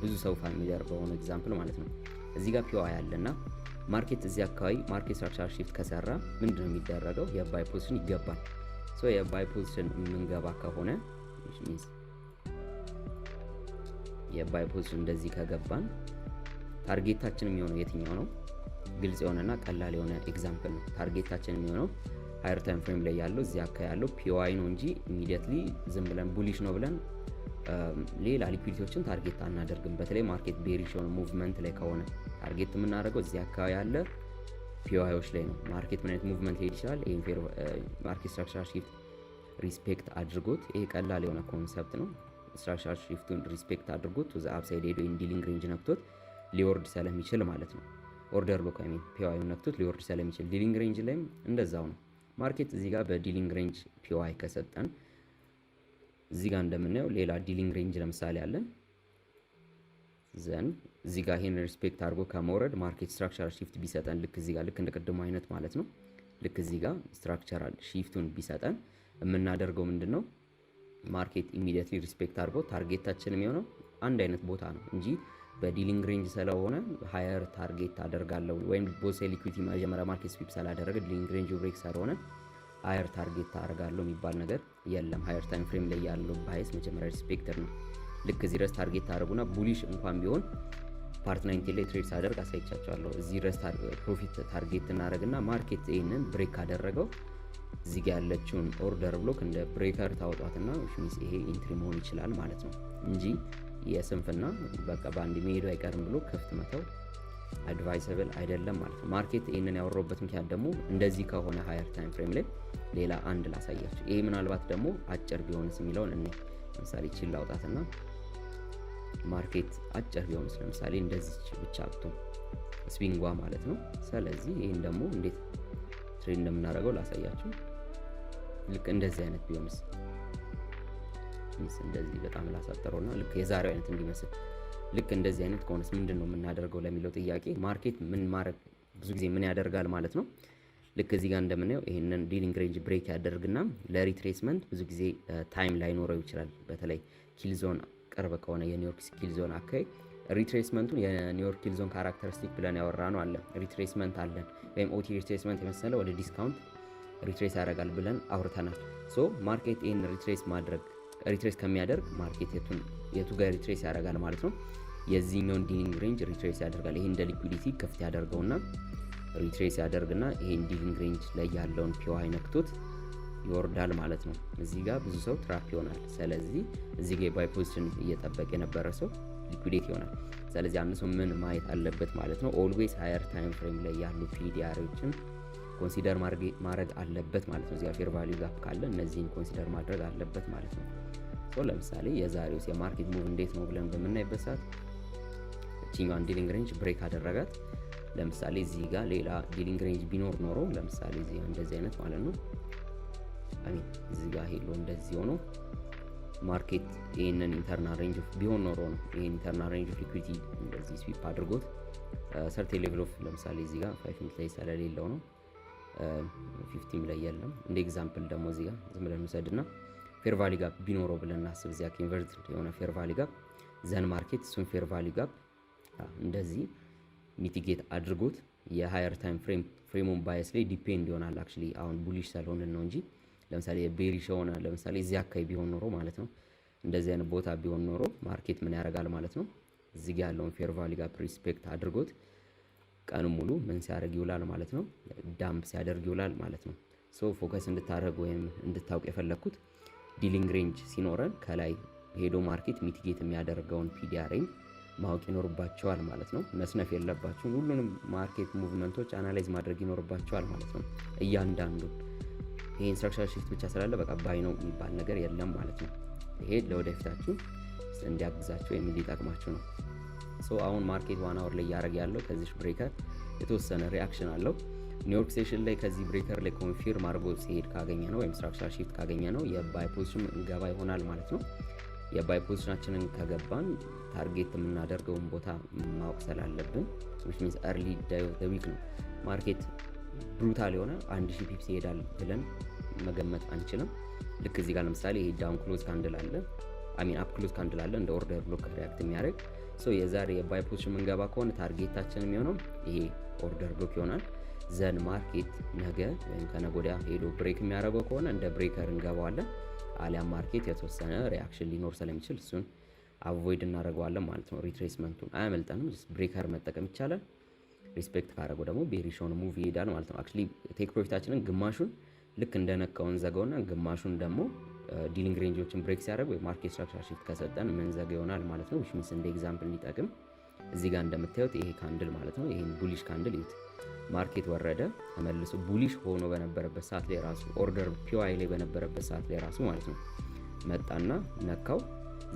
ብዙ ሰው ፋሚሊያር በሆነ ኤግዛምፕል ማለት ነው። እዚህ ጋር ፒዋይ አለና ማርኬት እዚህ አካባቢ ማርኬት ስትራክቸራል ሺፍት ከሰራ ምንድነው የሚደረገው? የባይ ፖዚሽን ይገባል። የባይ ፖዚሽን የምንገባ ከሆነ የባይ ፖዚሽን እንደዚህ ከገባን ታርጌታችን የሚሆነው የትኛው ነው? ግልጽ የሆነና ቀላል የሆነ ኤግዛምፕል ነው። ታርጌታችን የሚሆነው ሃየር ታይም ፍሬም ላይ ያለው እዚህ አካባቢ ያለው ፒዋይ ነው እንጂ ኢሚዲየትሊ ዝም ብለን ቡሊሽ ነው ብለን ሌላ ሊኩዊዲቲዎችን ታርጌት አናደርግም። በተለይ ማርኬት ቤሪሽ የሆነ ሙቭመንት ላይ ከሆነ ታርጌት የምናደርገው እዚህ አካባቢ ያለ ፒዋዮች ላይ ነው። ማርኬት ምን አይነት ሙቭመንት ሊሄድ ይችላል? ይሄን ፌር ማርኬት ስትራክቸራል ሺፍት ሪስፔክት አድርጎት ይሄ ቀላል የሆነ ኮንሰፕት ነው። ስትራክቸራል ሺፍቱን ሪስፔክት አድርጎት ቱ ዘ አፕሳይድ ሄዶ ኢን ዲሊንግ ሬንጅ ነክቶት ሊወርድ ስለሚችል ማለት ነው። ኦርደር ብሎክ ፒዋይ ነክቶት ሊወርድ ስለሚችል ዲሊንግ ሬንጅ ላይም እንደዛው ነው። ማርኬት እዚህ ጋር በዲሊንግ ሬንጅ ፒዋይ ከሰጠን እዚህ ጋር እንደምናየው ሌላ ዲሊንግ ሬንጅ ለምሳሌ አለን። ዘን እዚህ ጋር ይሄን ሪስፔክት አድርጎ ከመውረድ ማርኬት ስትራክቸራል ሺፍት ቢሰጠን ልክ እዚህ ጋር ልክ እንደ ቅድሙ አይነት ማለት ነው። ልክ እዚህ ጋር ስትራክቸራል ሺፍቱን ቢሰጠን የምናደርገው ምንድነው ማርኬት ኢሚዲየትሊ ሪስፔክት አድርጎ ታርጌታችን የሚሆነው አንድ አይነት ቦታ ነው እንጂ በዲሊንግ ሬንጅ ስለሆነ ሃየር ታርጌት አደርጋለሁ ወይም ቦሴ ሊኩዊዲቲ መጀመሪያ ማርኬት ስዊፕ ስላደረገ ዲሊንግ ሬንጅ ብሬክ ስለሆነ ሃየር ታርጌት አደርጋለሁ የሚባል ነገር የለም። ሃየር ታይም ፍሬም ላይ ያለው ባይስ መጀመሪያ ሪስፔክተር ነው። ልክ እዚህ ድረስ ታርጌት ታደርጉና ቡሊሽ እንኳን ቢሆን ፓርት 19 ላይ ትሬድ ሳደርግ አሳይቻቸዋለሁ። እዚህ ድረስ ፕሮፊት ታርጌት እናደርግና ማርኬት ይሄንን ብሬክ ካደረገው እዚህ ጋር ያለችውን ኦርደር ብሎክ እንደ ብሬከር ታወጧትና ይሄ ኢንትሪ መሆን ይችላል ማለት ነው እንጂ የስንፍና በቃ በአንድ መሄዱ አይቀርም ብሎ ክፍት መተው አድቫይሰብል አይደለም ማለት ነው። ማርኬት ይሄንን ያወራበት ምክንያት ደግሞ እንደዚህ ከሆነ ሃየር ታይም ፍሬም ላይ ሌላ አንድ ላሳያችሁ። ይሄ ምናልባት ደግሞ አጭር ቢሆንስ የሚለውን እኔ ለምሳሌ ቺል ላውጣትና ማርኬት አጭር ቢሆንስ ለምሳሌ እንደዚህ ብቻ አጥቶ ስዊንጓ ማለት ነው። ስለዚህ ይሄን ደግሞ እንዴት ትሬድ እንደምናደርገው ላሳያችሁ። ልክ እንደዚህ አይነት ቢሆንስ እንደዚህ በጣም ላሳጠረውና ልክ የዛሬው አይነት እንዲመስል ልክ እንደዚህ አይነት ከሆነስ ምንድነው የምናደርገው ለሚለው ጥያቄ ማርኬት ምን ማድረግ ብዙ ጊዜ ምን ያደርጋል ማለት ነው። ልክ እዚህ ጋር እንደምናየው ይሄንን ዲሊንግ ሬንጅ ብሬክ ያደርግና ለሪትሬስመንት ብዙ ጊዜ ታይም ላይኖረው ይችላል። በተለይ ኪል ዞን ቅርብ ከሆነ የኒውዮርክ ኪል ዞን አካባቢ ሪትሬስመንቱን የኒውዮርክ ኪል ዞን ካራክተሪስቲክ ብለን ያወራ ነው አለ ሪትሬስመንት አለን ወይም ኦቲ ሪትሬስመንት የመሰለ ወደ ዲስካውንት ሪትሬስ ያደርጋል ብለን አውርተናል። ሶ ማርኬት ይሄን ሪትሬስ ከሚያደርግ ማርኬት የቱ ጋር ሪትሬስ ያደርጋል ማለት ነው። የዚህኛውን ዲሊንግ ሬንጅ ሪትሬስ ያደርጋል። ይሄ እንደ ሊኩዊዲቲ ክፍት ያደርገውና ሪትሬስ ያደርግና ይሄን ዲሊንግ ሬንጅ ላይ ያለውን ፒዋይ ነክቶት ይወርዳል ማለት ነው። እዚህ ጋር ብዙ ሰው ትራፕ ይሆናል። ስለዚህ እዚህ ጋር ባይ ፖዚሽን እየጠበቀ የነበረ ሰው ሊኩዊዴት ይሆናል። ስለዚህ አንድ ሰው ምን ማየት አለበት ማለት ነው። ኦልዌይስ ሃየር ታይም ፍሬም ላይ ያሉ ፒዲአሮችን ኮንሲደር ማድረግ አለበት ማለት ነው። እዚያ ፌር ቫልዩ ጋፕ ካለ እነዚህን ኮንሲደር ማድረግ አለበት ማለት ነው። ሶ ለምሳሌ የዛሬው የማርኬት ሙቭ እንዴት ነው ብለን በምናይበት ሰዓት እቺኛዋን ዲሊንግ ሬንጅ ብሬክ አደረጋት። ለምሳሌ እዚህ ጋር ሌላ ዲሊንግ ሬንጅ ቢኖር ኖሮ ለምሳሌ እዚህ እንደዚህ አይነት ማለት ነው እዚህ ጋር ሄሎ እንደዚህ ሆኖ ማርኬት ይሄንን ኢንተርናል ሬንጅ ቢሆን ኖሮ ነው ይሄን ኢንተርናል ሬንጅ ኦፍ ሊኩዊዲቲ እንደዚህ ስዊፕ አድርጎት ሰርቴን ሌቭል ኦፍ ለምሳሌ እዚህ ጋር 5 ሚኒት ላይ ስለሌለው ነው 15 ላይ የለም። እንደ ኤግዛምፕል ደግሞ እዚህ ጋር ዝም ብለን እንውሰድና ፌር ቫሊ ጋፕ ቢኖረው ብለን እናስብ። እዚያ ኮንቨርት የሆነ ፌር ቫሊ ጋፕ ዘን ማርኬት እሱን ፌር ቫሊ ጋፕ እንደዚህ ሚቲጌት አድርጎት የሃየር ታይም ፍሬሙን ባይስ ላይ ዲፔንድ ይሆናል። አክቹሊ አሁን ቡሊሽ ስለሆነ ነው እንጂ ለምሳሌ የቤሪሽ ሆነ ለምሳሌ እዚህ አካባቢ ቢሆን ኖሮ ማለት ነው እንደዚህ አይነት ቦታ ቢሆን ኖሮ ማርኬት ምን ያደርጋል ማለት ነው እዚህ ጋር ያለውን ፌር ቫሊ ጋፕ ሪስፔክት አድርጎት ቀኑ ሙሉ ምን ሲያደርግ ይውላል ማለት ነው ዳምፕ ሲያደርግ ይውላል ማለት ነው። ሶ ፎከስ እንድታደርግ ወይም እንድታውቅ የፈለኩት ዲሊንግ ሬንጅ ሲኖረን ከላይ ሄዶ ማርኬት ሚቲጌት የሚያደርገውን ፒዲአርን ማወቅ ይኖርባቸዋል ማለት ነው። መስነፍ የለባችሁም። ሁሉንም ማርኬት ሙቭመንቶች አናላይዝ ማድረግ ይኖርባቸዋል ማለት ነው። እያንዳንዱ ይሄ ኢንስትራክሽናል ሺፍት ብቻ ስላለ በቃ ባይ ነው የሚባል ነገር የለም ማለት ነው። ይሄ ለወደፊታችሁ እንዲያግዛችሁ ወይም እንዲጠቅማችሁ ነው። ሶ አሁን ማርኬት 1 አወር ላይ ያደረገ ያለው ከዚህ ብሬከር የተወሰነ ሪአክሽን አለው። ኒውዮርክ ሴሽን ላይ ከዚህ ብሬከር ላይ ኮንፊርም አድርጎ ሲሄድ ካገኘ ነው ወይም ስትራክቸራል ሺፍት ካገኘ ነው የባይ ፖዚሽን እንገባ ይሆናል ማለት ነው። የባይ ፖዚሽናችንን ከገባን ታርጌት የምናደርገውን ቦታ ማወቅ ስላለብን which means early day of the week ነው። ማርኬት ብሩታል የሆነ 1000 ፒፕስ ይሄዳል ብለን መገመት አንችልም። ልክ እዚህ ጋር ለምሳሌ ይሄ ዳውን ክሎዝ ካንድል አለ አፕ ክሎዝ ካንድል አለ እንደ ኦርደር ብሎክ ሪአክት የሚያደርግ ሶ የዛሬ የባይ ፖዚሽን የምንገባ ከሆነ ታርጌታችን የሚሆነው ይሄ ኦርደር ብሎክ ይሆናል። ዘን ማርኬት ነገ ወይም ከነገ ወዲያ ሄዶ ብሬክ የሚያደርገው ከሆነ እንደ ብሬከር እንገባዋለን። አሊያም ማርኬት የተወሰነ ሪአክሽን ሊኖር ስለሚችል እሱን አቮይድ እናደርገዋለን ማለት ነው። ሪትሬስመንቱን አያመልጠንም። ብሬከር መጠቀም ይቻላል። ሪስፔክት ካደረገው ደግሞ ቤሪሾን ሙቭ ይሄዳል ማለት ነው። አክቹሊ ቴክ ፕሮፊታችንን ግማሹን ልክ እንደነካውን ዘጋውና ግማሹን ደግሞ ዲሊንግ ሬንጆችን ብሬክ ሲያደርግ ወይ ማርኬት ስትራክቸር ሺፍት ከሰጠን መንዘጋ ይሆናል ማለት ነው። which means እንደ ኤግዛምፕል እንዲጠቅም እዚህ ጋር እንደምታዩት ይሄ ካንድል ማለት ነው። ይሄን ቡሊሽ ካንድል ይዩት። ማርኬት ወረደ ተመልሶ ቡሊሽ ሆኖ በነበረበት ሰዓት ላይ ራሱ ኦርደር ፒዋይ ላይ በነበረበት ሰዓት ላይ ራሱ ማለት ነው መጣና ነካው።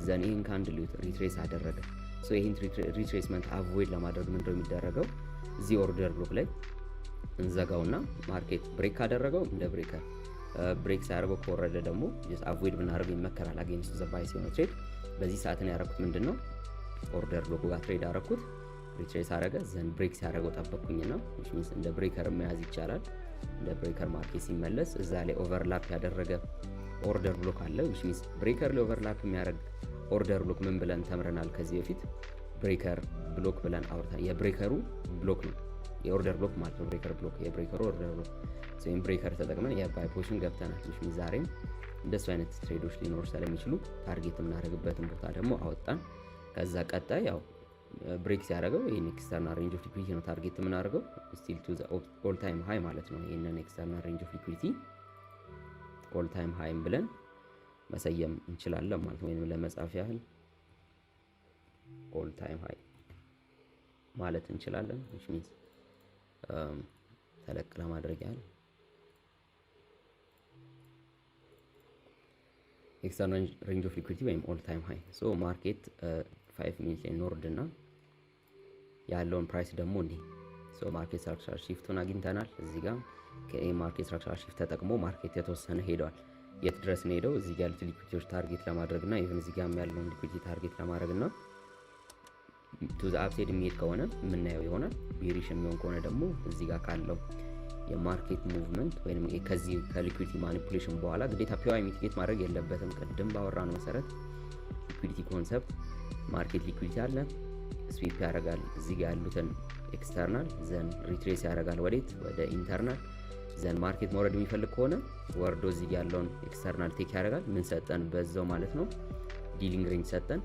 ዘን ይሄን ካንድል ይዩት ሪትሬስ አደረገ። ሶ ይሄን ሪትሬስመንት አቮይድ ለማድረግ ምንድነው የሚደረገው? እዚህ ኦርደር ብሎክ ላይ እንዘጋውና ማርኬት ብሬክ ካደረገው እንደ ብሬከር፣ ብሬክ ሳያደርገው ከወረደ ደግሞ አቮይድ ብናደርገው ይመከራል። አጌንስት ዘ ባይ ሲሆን ትሬድ በዚህ ሰዓትን ያደረኩት ምንድነው ኦርደር ብሎክ ጋር ትሬድ አደረኩት፣ ሪትሬስ አደረገ፣ ዘን ብሬክ ሲያደርገው ጠበቅኩኝና which means እንደ ብሬከር መያዝ ይቻላል። እንደ ብሬከር ማርኬት ሲመለስ እዛ ላይ ኦቨርላፕ ያደረገ ኦርደር ብሎክ አለ። which means ብሬከር ላይ ኦቨርላፕ የሚያደርግ ኦርደር ብሎክ ምን ብለን ተምረናል ከዚህ በፊት? ብሬከር ብሎክ ብለን አውርተን የብሬከሩ ብሎክ ነው የኦርደር ብሎክ ማለት ነው። ብሬከር ብሎክ የብሬከሩ ኦርደር ብሎክ ወይም ብሬከር ተጠቅመን የባይ ፖዚሽን ገብተናል። which means ዛሬም እንደሱ አይነት ትሬዶች ሊኖር ስለሚችሉ ታርጌት የምናደርግበትን ቦታ ደግሞ አወጣን። ከዛ ቀጣይ ያው ብሬክ ሲያደርገው ይሄን ኤክስተርናል ሬንጅ ኦፍ ሊኩዊዲቲ ነው ታርጌት የምናደርገው ስቲል ቱ ዘ ኦል ታይም ሃይ ማለት ነው። ይሄንን ኤክስተርናል ሬንጅ ኦፍ ሊኩዊዲቲ ኦል ታይም ሃይም ብለን መሰየም እንችላለን ማለት ነው። ወይንም ለመጻፍ ያህል ኦል ታይም ሃይ ማለት እንችላለን። which means ተለቅ ለማድረግ ያህል ኤክስተርናል ሬንጅ ኦፍ ሊኩዊዲቲ ወይም ኦል ታይም ሃይ። ሶ ማርኬት 5 ሚኒት ላይ ኖርድና ያለውን ፕራይስ ደግሞ እንዲህ ሶ ማርኬት ስትራክቸራል ሺፍቱን አግኝተናል። እዚህ ጋር ከኤ ማርኬት ስትራክቸራል ሺፍት ተጠቅሞ ማርኬት የተወሰነ ሄዷል። የት ድረስ ነው ሄደው? እዚህ ጋር ያሉት ሊኩዊዲቲዎች ታርጌት ለማድረግና ኢቭን እዚህ ጋር ያለውን ሊኩዊዲቲ ታርጌት ለማድረግና ቱ ዘ አፕሳይድ የሚሄድ ከሆነ የምናየው ይሆናል። ቤሪሽ የሚሆን ከሆነ ደግሞ እዚህ ጋር ካለው የማርኬት ሙቭመንት ወይንም ከዚህ ከሊኩዊዲቲ ማኒፑሌሽን በኋላ ግዴታ ፒዋይ ሚቲጌት ማድረግ የለበትም። ቅድም ባወራነው መሰረት ሊኩዊዲቲ ኮንሰፕት ማርኬት ሊኩዊዲቲ አለ፣ ስዊፕ ያደርጋል እዚህ ጋር ያሉትን ኤክስተርናል፣ ዘን ሪትሬስ ያደርጋል ወዴት? ወደ ኢንተርናል። ዘን ማርኬት መውረድ የሚፈልግ ከሆነ ወርዶ እዚህ ጋር ያለውን ኤክስተርናል ቴክ ያደርጋል። ምን ሰጠን? በዛው ማለት ነው ዲሊንግ ሬንጅ ሰጠን።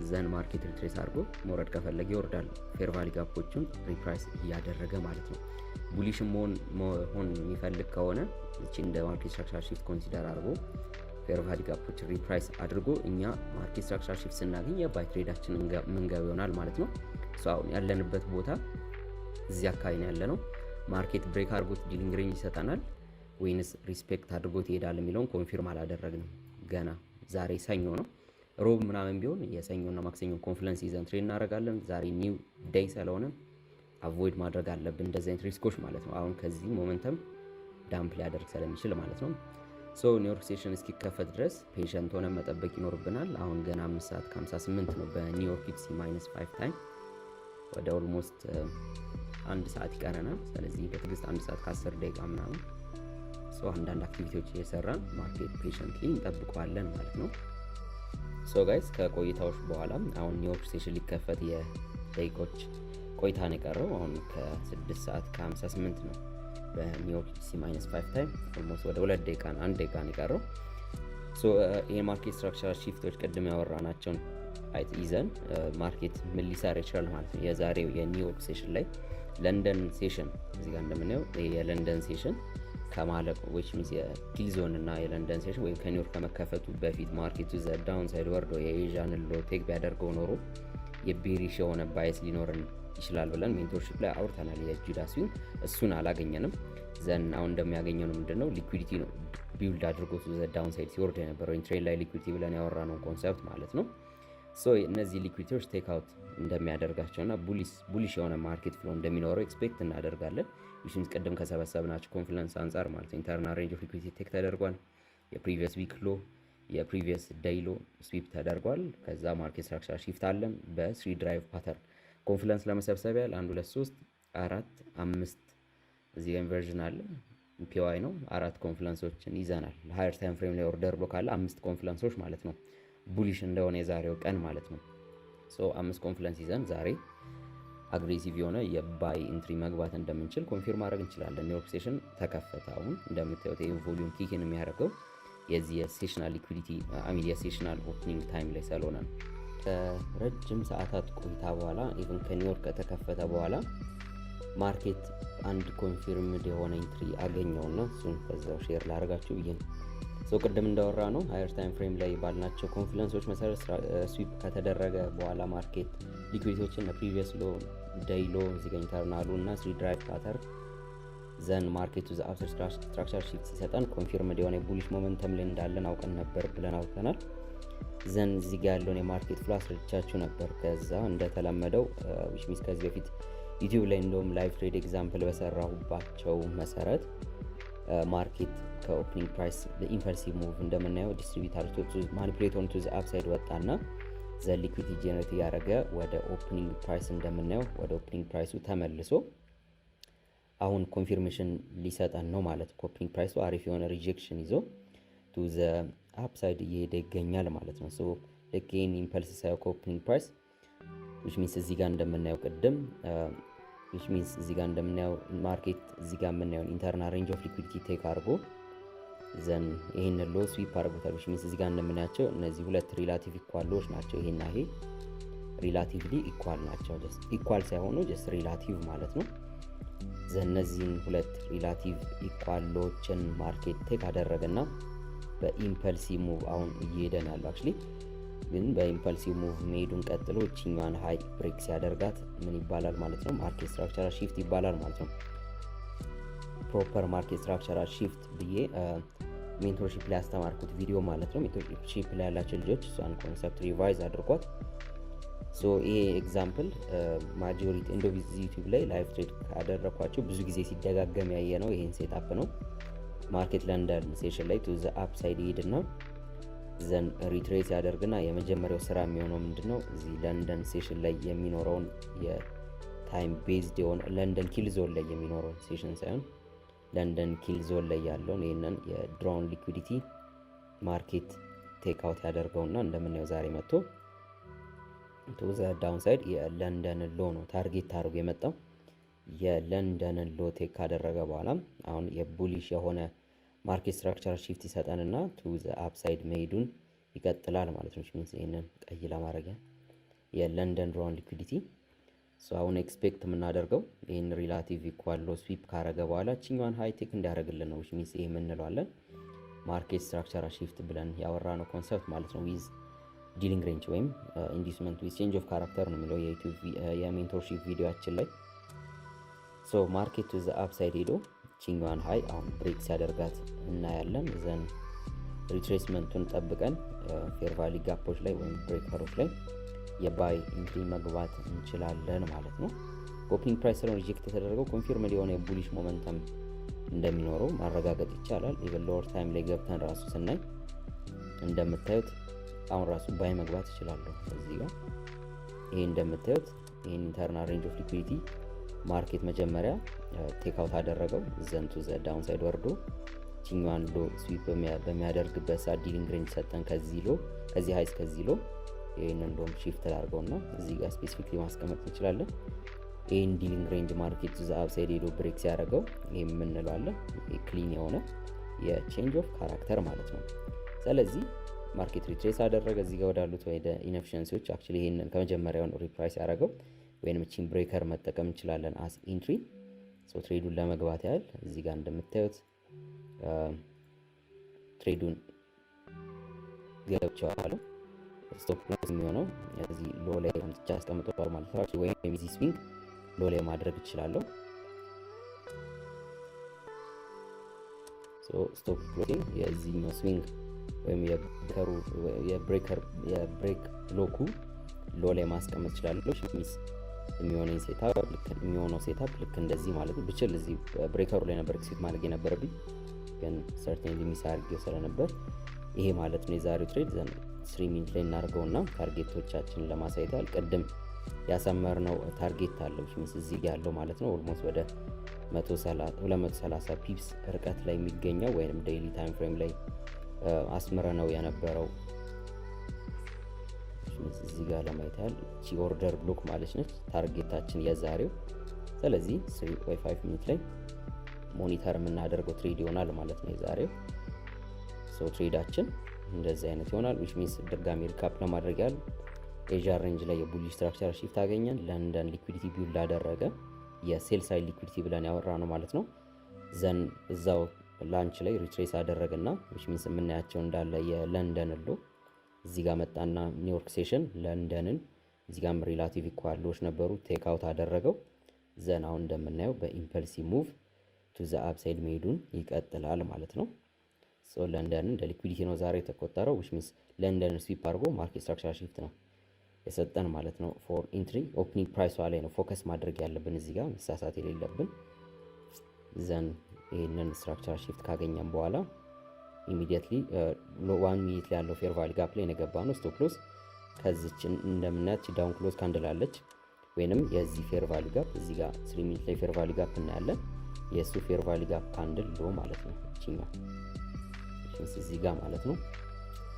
ዘን ማርኬት ሪትሬስ አድርጎ መውረድ ከፈለገ ይወርዳል። ፌር ቫሊ ጋፖቹን ሪፕራይስ እያደረገ ማለት ነው። ቡሊሽ መሆን የሚፈልግ ከሆነ እቺ እንደ ማርኬት ስትራክቸራል ሺፍት ኮንሲደር አድርጎ ፌር ቫሊ ጋፖች ሪፕራይስ አድርጎ እኛ ማርኬት ስትራክቸራል ሺፍት ስናገኝ የባይ ትሬዳችን ምንገብ ይሆናል ማለት ነው። ሶ አሁን ያለንበት ቦታ እዚህ አካባቢ ነው ያለነው። ማርኬት ብሬክ አድርጎት ዲሊንግ ሬንጅ ይሰጠናል ወይንስ ሪስፔክት አድርጎት ይሄዳል የሚለውን ኮንፊርም አላደረግንም ገና። ዛሬ ሰኞ ነው። ሮብ ምናምን ቢሆን የሰኞና ማክሰኞ ኮንፍለንስ ይዘን ትሬድ እናደርጋለን። ዛሬ ኒው ዴይ ስለሆነ አቮይድ ማድረግ አለብን እንደዚህ አይነት ሪስኮች ማለት ነው። አሁን ከዚህ ሞመንተም ዳምፕ ሊያደርግ ስለሚችል ማለት ነው። ሶ ኒውዮርክ ሴሽን እስኪከፈት ድረስ ፔሸንት ሆነን መጠበቅ ይኖርብናል። አሁን ገና 5 ሰዓት ከ58 ነው በኒውዮርክ ኢትሲ -5 ታይም፣ ወደ ኦልሞስት 1 ሰዓት ይቀረናል። ስለዚህ በትዕግስት 1 ሰዓት ከ10 ደቂቃ ምናምን ሶ አንዳንድ አክቲቪቲዎች እየሰራን ማርኬት ፔሸንትሊ እንጠብቀዋለን ማለት ነው። ሶ ጋይስ ከቆይታዎች በኋላ አሁን ኒውዮርክ ሴሽን ሊከፈት የደቂቆች ቆይታ ነው የቀረው። አሁን ከ6 ሰዓት ከ58 ነው በኒውዮርክ ኢትሲ -5 ታይም፣ ኦልሞስት ወደ 2 ደቂቃ 1 ደቂቃ ነው የቀረው። ሶ ይሄ ማርኬት ስትራክቸራል ሺፍቶች ቅድም ያወራናቸውን ይዘን ማርኬት ምን ሊሰራ ይችላል ማለት ነው። የዛሬው የኒውዮርክ ሴሽን ላይ ለንደን ሴሽን እዚህ ጋር እንደምናየው የለንደን ሴሽን ከማለቁ which means የኪል ዞን እና የለንደን ሴሽን ወይም ከኒውዮርክ ከመከፈቱ በፊት ማርኬቱ ዘ ዳውን ሳይድ ወርዶ የኤዥያን ሎ ቴክ ቢያደርገው ኖሮ የቤሪሽ የሆነ ባይስ ሊኖርን ይችላል ብለን ሜንቶርሺፕ ላይ አውርተናል። የጁዳስዊን እሱን አላገኘንም። ዘን አሁን እንደሚያገኘው ነው ምንድነው ሊኩዊዲቲ ነው ቢልድ አድርጎ ዘ ዳውን ሳይድ ሲወርድ የነበረው ኢንትሬድ ላይ ሊኩዊዲቲ ብለን ያወራነው ኮንሰፕት ማለት ነው። ሶ እነዚህ ሊኩዊዲቲዎች ቴክ አውት እንደሚያደርጋቸውና ቡሊሽ የሆነ ማርኬት ፍሎ እንደሚኖረው ኤክስፔክት እናደርጋለን። ዊችም ቅድም ከሰበሰብናቸው ኮንፊደንስ አንጻር ማለት ነው ኢንተርናል ሬንጅ ኦፍ ሊኩዊዲቲ ቴክ ተደርጓል። የፕሪቪየስ ዊክ ሎ የፕሪቪየስ ዴይ ሎ ስዊፕ ተደርጓል። ከዛ ማርኬት ስትራክቸር ሺፍት አለን በ3 ድራይቭ ፓተርን ኮንፊደንስ ለመሰብሰብ ያህል 1 2 3 4 5 እዚህ ኢንቨርዥን አለ ፒዋይ ነው 4 ኮንፊደንሶችን ይዘናል። ሃየር ታይም ፍሬም ላይ ኦርደር ብሎክ አለ 5 ኮንፊደንሶች ማለት ነው። ቡሊሽ እንደሆነ የዛሬው ቀን ማለት ነው። ሶ 5 ኮንፊደንስ ይዘን ዛሬ አግሬሲቭ የሆነ የባይ ኢንትሪ መግባት እንደምንችል ኮንፊርም ማድረግ እንችላለን። ኒውዮርክ ሴሽን ተከፈተ። አሁን እንደምታዩት የቮሊዩም ኪክን የሚያደርገው የዚህ የሴሽናል ሊኩዊዲቲ የሴሽናል ኦፕኒንግ ታይም ላይ ስለሆነ ነው። ከረጅም ሰዓታት ቆይታ በኋላ ኢቭን ከኒውዮርክ ከተከፈተ በኋላ ማርኬት አንድ ኮንፊርምድ የሆነ ኢንትሪ አገኘውና እሱን በዛው ሼር ላደርጋችሁ ብዬ ነው። ሶ ቅድም እንዳወራ ነው ሃየር ታይም ፍሬም ላይ ባልናቸው ኮንፊደንሶች መሰረት ስዊፕ ከተደረገ በኋላ ማርኬት ሊኩዊዲቲዎችን ፕሪቪየስ ሎ ዴይ ሎ እዚህ ጋር ኢንተርናሉ እና 3 ድራይቭ ፓተርን ዘን ማርኬቱ ዘ አፍተር ስትራክቸር ሺፍት ሲሰጠን ኮንፊርምድ የሆነ ቡሊሽ ሞመንተም ላይ እንዳለን አውቀን ነበር ብለን አውቀናል። ዘን እዚህ ጋር ያለውን የማርኬት ፍሎ አስረድቻችሁ ነበር። ከዛ እንደተለመደው which means ከዚህ በፊት ዩቲዩብ ላይ እንደውም ላይቭ ትሬድ ኤግዛምፕል በሰራሁባቸው መሰረት ማርኬት ከኦፕኒንግ ፕራይስ ኢምፐልሲቭ ሙቭ እንደምናየው ዲስትሪቢዩተር ማኒፑሌት ኦን ቱ ዘ አፕሳይድ ወጣና ዘ ሊኩዊዲቲ ጄነሬት ያደረገ ወደ ኦፕኒንግ ፕራይስ እንደምናየው ወደ ኦፕኒንግ ፕራይሱ ተመልሶ አሁን ኮንፊርሜሽን ሊሰጠን ነው ማለት ነው። ኦፕኒንግ ፕራይሱ አሪፍ የሆነ ሪጀክሽን ይዞ ቱ ዘ አፕሳይድ እየሄደ ይገኛል ማለት ነው። ሶ ልክ ይህን ኢምፐልስ ሳይሆን ከኦፕኒንግ ፕራይስ ዊች ሚንስ እዚህ ጋር እንደምናየው ቅድም ዊች ሚንስ እዚህ ጋር እንደምናየው ማርኬት እዚህ ጋር የምናየውን ኢንተርናል ሬንጅ ኦፍ ሊኩዊዲቲ ቴክ አድርጎ ዘን ይሄን ሎ ስዊፕ አድርጎታል። ዊች ሚንስ እዚህ ጋር እንደምናያቸው እነዚህ ሁለት ሪላቲቭ ኢኳል ሎዎች ናቸው። ይሄና ይሄ ሪላቲቭሊ ኢኳል ናቸው። ጀስት ኢኳል ሳይሆኑ ጀስት ሪላቲቭ ማለት ነው። እነዚህን ሁለት ሪላቲቭ ኢኳል ሎዎችን ማርኬት ቴክ አደረገና በኢምፐልሲቭ ሙቭ አሁን እየሄደን ያለው አክቹሊ ግን በኢምፐልሲቭ ሙቭ መሄዱን ቀጥሎ እቺኛዋን ሃይ ብሬክ ሲያደርጋት ምን ይባላል ማለት ነው? ማርኬት ስትራክቸራል ሺፍት ይባላል ማለት ነው። ፕሮፐር ማርኬት ስትራክቸራል ሺፍት ብዬ ሜንቶርሺፕ ላይ ያስተማርኩት ቪዲዮ ማለት ነው። ሜንቶርሺፕ ላይ ያላቸው ልጆች እሷን ኮንሰፕት ሪቫይዝ አድርጓት። ሶ ይሄ ኤግዛምፕል ማጆሪቲ እንደው ዩቲዩብ ላይ ላይቭ ትሬድ ካደረኳቸው ብዙ ጊዜ ሲደጋገም ያየ ነው። ይሄን ሴትአፕ ነው። ማርኬት ለንደን ሴሽን ላይ ቱ ዘ አፕሳይድ ይሄድና ዘን ሪትሬስ ያደርግና የመጀመሪያው ስራ የሚሆነው ምንድነው? እዚህ ለንደን ሴሽን ላይ የሚኖረውን የታይም ቤዝድ የሆነ ለንደን ኪል ዞን ላይ የሚኖረውን ሴሽን ሳይሆን ለንደን ኪል ዞን ላይ ያለውን ይህንን የድሮውን ሊኩዊዲቲ ማርኬት ቴክ አውት ያደርገውና እንደምናየው ዛሬ መጥቶ ቱ ዘ ዳውንሳይድ የለንደንን ሎ ነው ታርጌት አድርጎ የመጣው። የለንደንን ሎ ቴክ ካደረገ በኋላ አሁን የቡሊሽ የሆነ ማርኬት ስትራክቸራል ሺፍት ይሰጠንና ቱ ዘ አፕሳይድ መሄዱን ይቀጥላል ማለት ነው። ሚንስ ይሄንን ቀይ ለማድረግ የለንደን ድሮውን ሊኩዊዲቲ አሁን ኤክስፔክት የምናደርገው ይህን ሪላቲቭ ኢኳል ሎ ስዊፕ ካረገ በኋላ ችኛዋን ሃይ ቴክ እንዲያደርግልን ነው። ሚንስ ይሄ የምንለዋለን ማርኬት ስትራክቸራል ሺፍት ብለን ያወራ ነው ኮንሰፕት ማለት ነው። ዊዝ ዲሊንግ ሬንጅ ወይም ኢንዲስመንት ዊዝ ቼንጅ ኦፍ ካራክተር ነው የሚለው የዩቲዩብ የሜንቶርሺፕ ቪዲዮአችን ላይ። ሶ ማርኬት ቱ ዘ አፕሳይድ ሄዶ ቺኛዋን ሃይ አሁን ብሬክ ሲያደርጋት እናያለን። ዘን ሪትሬስመንቱን ጠብቀን ፌር ቫሊ ጋፖች ላይ ወይም ብሬከሮች ላይ የባይ ኢንትሪ መግባት እንችላለን ማለት ነው። ኦፕኒንግ ፕራይስ ስለሆነ ሪጀክት የተደረገው ኮንፊርምድ የሆነ የቡሊሽ ሞመንተም እንደሚኖረው ማረጋገጥ ይቻላል። ኢቨን ሎወር ታይም ላይ ገብተን ራሱ ስናይ እንደምታዩት አሁን ራሱ ባይ መግባት ይችላለሁ። እዚህ ጋር ይሄ እንደምታዩት ይሄን ኢንተርናል ሬንጅ ኦፍ ሊኩዊዲቲ ማርኬት መጀመሪያ ቴክ አውት አደረገው። ዘንቱ ዘ ዳውንሳይድ ወርዶ ቺኛዋን ሎ ስዊፕ በሚያደርግበት ሰዓት ዲሊንግ ሬንጅ ሰጠን። ከዚህ ሎ ከዚህ ሃይ እስከዚህ ሎ ይሄንን ሎም ሺፍት አድርገውና እዚህ ጋር ስፔሲፊክሊ ማስቀመጥ እንችላለን። ይሄን ዲሊንግ ሬንጅ ማርኬት ቱ ዘ አፕሳይድ ሄዶ ብሬክ ሲያደርገው ይሄ የምንለዋለን ክሊን የሆነ የቼንጅ ኦፍ ካራክተር ማለት ነው። ስለዚህ ማርኬት ሪትሬስ አደረገ እዚህ ጋር ወዳሉት ወደ ኢንኤፊሽንሲዎች አክቹሊ ይሄንን ከመጀመሪያውን ሪፕራይስ ያደረገው ወይንም ቺን ብሬከር መጠቀም እንችላለን አስ ኢንትሪ። ሶ ትሬዱን ለመግባት ያህል እዚህ ጋር እንደምታዩት ትሬዱን ገብቻለሁ። ስቶፕ ሎስ የሚሆነው እዚህ ሎ ላይ አምጥቼ አስቀምጠዋለሁ ማለት ነው። ወይም እዚህ ስዊንግ ሎ ላይ ማድረግ እችላለሁ። ሶ ስቶፕ ሎስ የዚህኛው ስዊንግ ወይም የብሬክ ሎኩ ሎ ላይ ማስቀመጥ እችላለሁ። ሚስ የሚሆነው ሴታፕ ልክ እንደዚህ ማለት ነው። ብችል እዚህ ብሬከሩ ላይ ነበር ኤክሲት ማድረግ የነበረብኝ ግን ሰርቴንሊ ሚስ አድርጌው ስለነበር ይሄ ማለት ነው የዛሬው ትሬድ። ዘን 3 ሚኒት ላይ እናደርገውና ታርጌቶቻችንን ለማሳየት ያህል ቅድም ያሰመርነው ታርጌት አለ ሚስ እዚህ ያለው ማለት ነው። ኦልሞስት ወደ 230 ፒፕስ ርቀት ላይ የሚገኘው ወይንም ዴይሊ ታይም ፍሬም ላይ አስመረነው የነበረው እዚህ ጋር ለማየት ያህል ቺ ኦርደር ብሎክ ማለት ነች ታርጌታችን የዛሬው። ስለዚህ 3 ወይ 5 ሚኒት ላይ ሞኒተር የምናደርገው ትሬድ ይሆናል ማለት ነው የዛሬው። ሶ ትሬዳችን እንደዚህ አይነት ይሆናል። which means ድጋሚ ሪካፕ ለማድረግ ያህል ኤዥያ ሬንጅ ላይ የቡሊሽ ስትራክቸር ሺፍት አገኘን። ለንደን ሊኩዊዲቲ ቢውልድ አደረገ የሴል ሳይድ ሊኩዊዲቲ ብለን ያወራ ነው ማለት ነው። ዘን እዛው ላንች ላይ ሪትሬስ አደረገና which means የምናያቸው እንዳለ የለንደን ሎ እዚህ ጋር መጣና ኒውዮርክ ሴሽን ለንደንን እዚህ ጋርም ሪላቲቭ ኢኳሎች ነበሩ ቴክ አውት አደረገው። ዘን አሁን እንደምናየው በኢምፐልሲቭ ሙቭ ቱ ዘ አፕሳይድ መሄዱን ይቀጥላል ማለት ነው። ሶ ለንደንን እንደ ሊኩዊዲቲ ነው ዛሬ የተቆጠረው which means ለንደንን ስዊፕ አድርጎ ማርኬት ስትራክቸር ሺፍት ነው የሰጠን ማለት ነው። ፎር ኢንትሪ ኦፕኒንግ ፕራይሷ ላይ ነው ፎከስ ማድረግ ያለብን እዚህ ጋር መሳሳት የሌለብን። ዘን ይህንን ስትራክቸራል ሺፍት ካገኘን በኋላ ኢሚዲየትሊ 1 ሚኒት ላይ ያለው ፌር ቫሊ ጋፕ ላይ የገባ ነው። ስቶፕ ሎስ ከዚች እንደምናያት ዳውን ክሎዝ ካንድል አለች ወይንም የዚህ ፌር ቫሊ ጋፕ እዚህ ጋር 3 ሚኒት ላይ ፌር ቫሊ ጋፕ እናያለን። የሱ ፌር ቫሊ ጋፕ ካንድል ሎ ማለት ነው እቺኛው እዚህ ጋር ማለት ነው።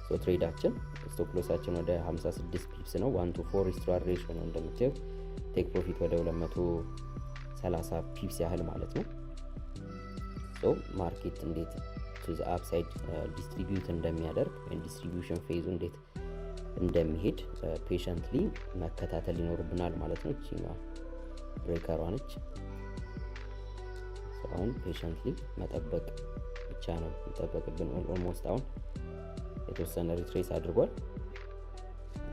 ሶ ትሬዳችን ስቶፕ ሎሳችን ወደ 56 ፒፕስ ነው። 1 to 4 ሪስትራር ሬሽዮ ነው እንደምታዩት። ቴክ ፕሮፊት ወደ 230 ፒፕስ ያህል ማለት ነው። ሶ ማርኬት እንዴት ቱ ዘ አፕሳይድ ዲስትሪቢዩት እንደሚያደርግ ወይም ዲስትሪቢዩሽን ፌዙ እንዴት እንደሚሄድ ፔሸንትሊ መከታተል ይኖርብናል ማለት ነው። እቺኛው ብሬከሯ ነች። አሁን ፔሸንትሊ መጠበቅ ብቻ ነው የሚጠበቅብን። ኦልሞስት አሁን የተወሰነ ሪትሬስ አድርጓል።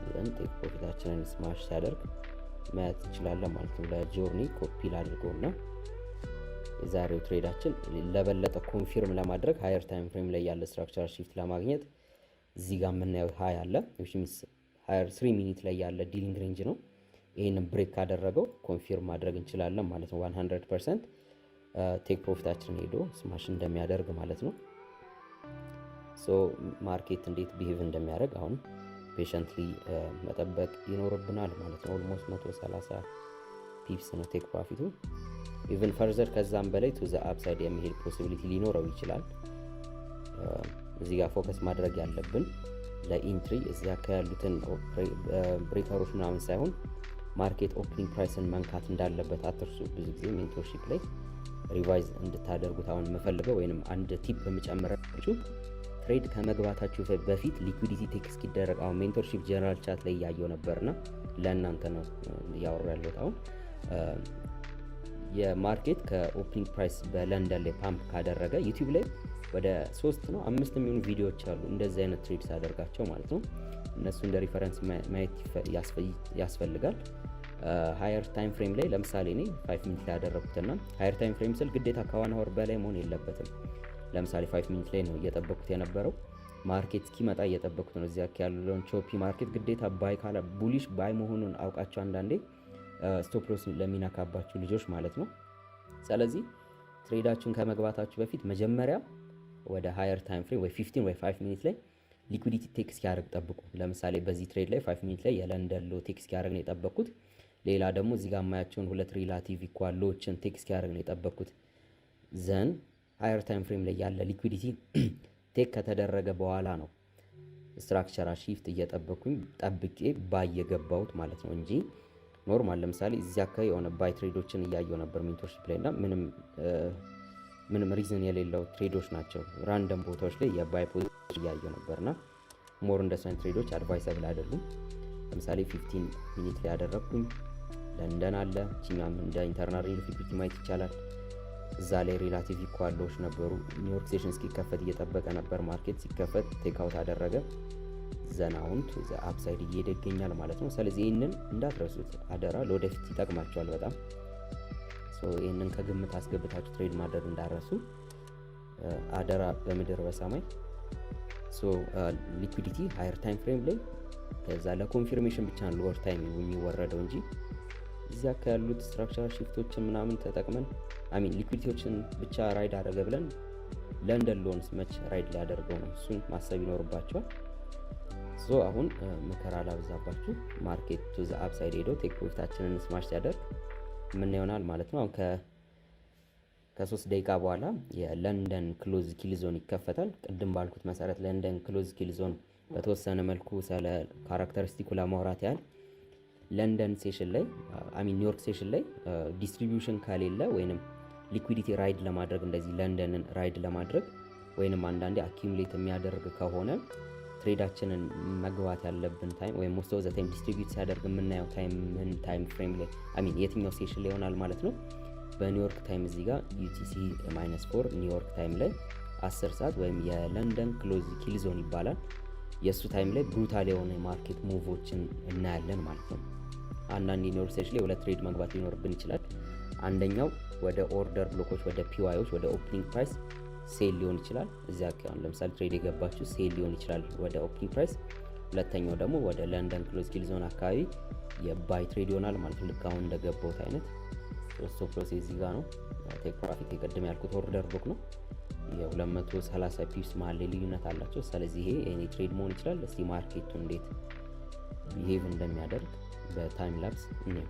ዘን ቴክ ፕሮፊታችንን ስማሽ ሲያደርግ ማየት እንችላለን ማለት ነው። ለጆርኒ ኮፒ ላድርገውና የዛሬው ትሬዳችን ለበለጠ ኮንፊርም ለማድረግ ሃየር ታይም ፍሬም ላይ ያለ ስትራክቸራል ሺፍት ለማግኘት እዚህ ጋር የምናየው ሃይ አለ which means ሃየር 3 ሚኒት ላይ ያለ ዲሊንግ ሬንጅ ነው። ይሄንን ብሬክ ካደረገው ኮንፊርም ማድረግ እንችላለን ማለት ነው። 100% ቴክ ፕሮፊታችንን ሄዶ ስማሽ እንደሚያደርግ ማለት ነው። ሶ ማርኬት እንዴት ቢሄቭ እንደሚያደርግ አሁን ፔሸንትሊ መጠበቅ ይኖርብናል ማለት ነው። ኦልሞስት 130 ፒፕስ ነው ቴክ ፕሮፊቱ። ኢቭን ፈርዘር ከዛም በላይ ቱ ዘ አፕሳይድ የሚሄድ ፖሲቢሊቲ ሊኖረው ይችላል። እዚህ ጋር ፎከስ ማድረግ ያለብን ለኢንትሪ እዚህ አካባቢ ያሉትን ብሬከሮች ምናምን ሳይሆን ማርኬት ኦፕኒንግ ፕራይስን መንካት እንዳለበት አትርሱ። ብዙ ጊዜ ሜንቶርሺፕ ላይ ሪቫይዝ እንድታደርጉት አሁን የምፈልገው ወይንም አንድ ቲፕ የምጨምራችሁ ትሬድ ከመግባታችሁ በፊት ሊኩዊዲቲ ቴክ እስኪደረግ አሁን ሜንቶርሺፕ ጀነራል ቻት ላይ እያየው ነበርና ለእናንተ ነው እያወራ ያለሁት። አሁን የማርኬት ከኦፕኒንግ ፕራይስ በለንደን ላይ ፓምፕ ካደረገ ዩቲዩብ ላይ ወደ 3 ነው 5 የሚሆኑ ቪዲዮዎች አሉ እንደዚህ አይነት ትሬድስ አደርጋቸው ማለት ነው። እነሱ እንደ ሪፈረንስ ማየት ያስፈልጋል። ሃየር ታይም ፍሬም ላይ ለምሳሌ እኔ 5 ሚኒት ላይ ያደረኩትና ሃየር ታይም ፍሬም ስል ግዴታ ከ1 አወር በላይ መሆን የለበትም። ለምሳሌ 5 ሚኒት ላይ ነው እየጠበኩት የነበረው ማርኬት እስኪመጣ እየጠበኩት ነው። እዚያ ያለውን ቾፒ ማርኬት ግዴታ ባይ ካለ ቡሊሽ ባይ መሆኑን አውቃቸው አንዳንዴ ስቶፕ ሎስ ለሚነካባችሁ ልጆች ማለት ነው። ስለዚህ ትሬዳችሁን ከመግባታችሁ በፊት መጀመሪያ ወደ ሃየር ታይም ፍሬም ወይ 15 ወይ 5 ሚኒት ላይ ሊኩዊዲቲ ቴክ እስኪያደርግ ጠብቁ። ለምሳሌ በዚህ ትሬድ ላይ 5 ሚኒት ላይ የለንደን ሎ ቴክ እስኪያደርግ ነው የጠበቅኩት። ሌላ ደግሞ እዚህ ጋር የማያቸውን ሁለት ሪላቲቭ ኢኳል ሎችን ቴክ እስኪያደርግ ነው የጠበቅኩት። ዘን ሃየር ታይም ፍሬም ላይ ያለ ሊኩዊዲቲ ቴክ ከተደረገ በኋላ ነው ስትራክቸራል ሺፍት እየጠበቅኩኝ ጠብቄ ባይ የገባሁት ማለት ነው እንጂ ኖርማል ለምሳሌ እዚህ አካባቢ የሆነ ባይ ትሬዶችን እያየው ነበር ሜንቶርሺፕ ላይ እና ምንም ሪዝን የሌለው ትሬዶች ናቸው። ራንደም ቦታዎች ላይ የባይ ፖዚሽን እያየው ነበርና ሞር እንደሱ አይነት ትሬዶች አድቫይሰብል አይደሉም። ለምሳሌ 15 ሚኒት ላይ ያደረኩኝ ለንደን አለ እኛም እንደ ኢንተርናል ሬል ፊክሲቲ ማየት ይቻላል። እዛ ላይ ሪላቲቭ ኢኳሎች ነበሩ። ኒውዮርክ ሴሽን እስኪከፈት እየጠበቀ ነበር። ማርኬት ሲከፈት ቴክ አውት አደረገ። ዘናውን ቱ ዘ አፕሳይድ እየሄደ ይገኛል ማለት ነው። ስለዚህ ይህንን እንዳትረሱት አደራ፣ ለወደፊት ይጠቅማቸዋል በጣም። ሶ ይህንን ከግምት አስገብታችሁ ትሬድ ማድረግ እንዳረሱ አደራ በምድር በሰማይ። ሶ ሊኩዊዲቲ ሃየር ታይም ፍሬም ላይ ከዛ ለኮንፊርሜሽን ብቻ ነው ሎወር ታይም የሚወረደው እንጂ እዚያ ያሉት ስትራክቸራል ሺፍቶችን ምናምን ተጠቅመን አሚን ሊኩዊዲቲዎችን ብቻ ራይድ አደረገ ብለን ለንደን ሎንስ መች ራይድ ሊያደርገው ነው? እሱን ማሰብ ይኖርባቸዋል። ሶ አሁን መከራ ላብዛባችሁ። ማርኬት ቱ ዘ አፕሳይድ ሄዶ ቴክ ፕሮፊታችንን ስማሽ ሲያደርግ ምን ይሆናል ማለት ነው። አሁን ከ3 ደቂቃ በኋላ የለንደን ክሎዝ ኪል ዞን ይከፈታል። ቅድም ባልኩት መሰረት ለንደን ክሎዝ ኪል ዞን በተወሰነ መልኩ ስለ ካራክተሪስቲኩ ለማውራት ያህል ለንደን ሴሽን ላይ ኒውዮርክ ሴሽን ላይ ዲስትሪቢዩሽን ከሌለ ወይንም ሊኩዊዲቲ ራይድ ለማድረግ እንደዚህ ለንደንን ራይድ ለማድረግ ወይንም አንዳንዴ አኪሙሌት የሚያደርግ ከሆነ ትሬዳችንን መግባት ያለብን ታይም ወይም ሞስት ኦፍ ዘ ታይም ዲስትሪቢዩት ሲያደርግ የምናየው ታይም ፍሬም ላይ የትኛው ሴሽን ላይ ይሆናል ማለት ነው። በኒውዮርክ ታይም እዚህ ጋር UTC -4 ኒውዮርክ ታይም ላይ 10 ሰዓት ወይም የለንደን ክሎዝ ኪል ዞን ይባላል። የእሱ ታይም ላይ ብሩታል የሆነ የማርኬት ሙቮችን እናያለን ማለት ነው። አንዳንድ ኒውዮርክ ሴሽን ላይ ሁለት ትሬድ መግባት ሊኖርብን ይችላል። አንደኛው ወደ ኦርደር ብሎኮች ወደ PYዎች ወደ ኦፕኒንግ ፕራይስ ሴል ሊሆን ይችላል። እዚያ አሁን ለምሳሌ ትሬድ የገባችሁ ሴል ሊሆን ይችላል ወደ ኦፕኒንግ ፕራይስ። ሁለተኛው ደግሞ ወደ ለንደን ክሎዝ ኪል ዞን አካባቢ የባይ ትሬድ ይሆናል ማለት ነው። ልክ አሁን እንደገባሁት አይነት ስቶፕ ሎስ እዚህ ጋር ነው። ቴክ ፕሮፊት የቀደም ያልኩት ኦርደር ቡክ ነው። የ230 ፒፕስ መሀል ላይ ልዩነት አላቸው። ስለዚህ ይሄ ኤኒ ትሬድ መሆን ይችላል። እስቲ ማርኬቱ እንዴት ቢሄቭ እንደሚያደርግ በታይም ላፕስ እንየው።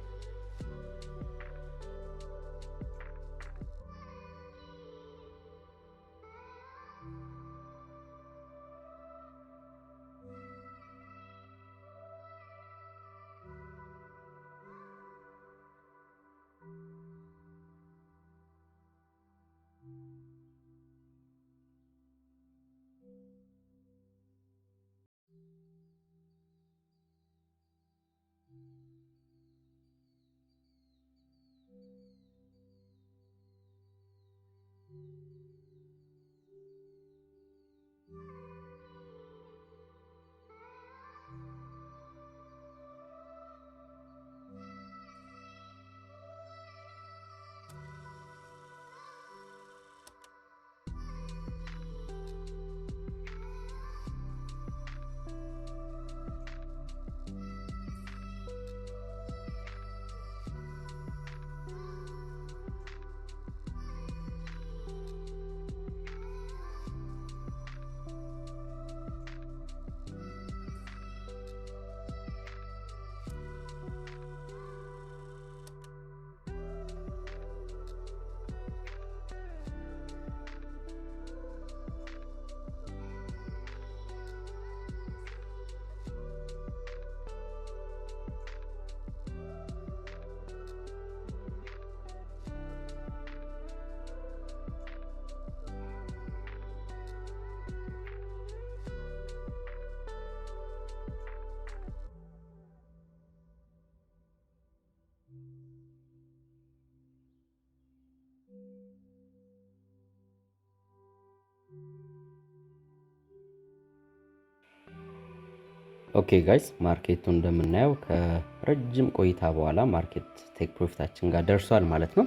ኦኬ ጋይስ ማርኬቱ እንደምናየው ከረጅም ቆይታ በኋላ ማርኬት ቴክ ፕሮፊታችን ጋር ደርሷል ማለት ነው።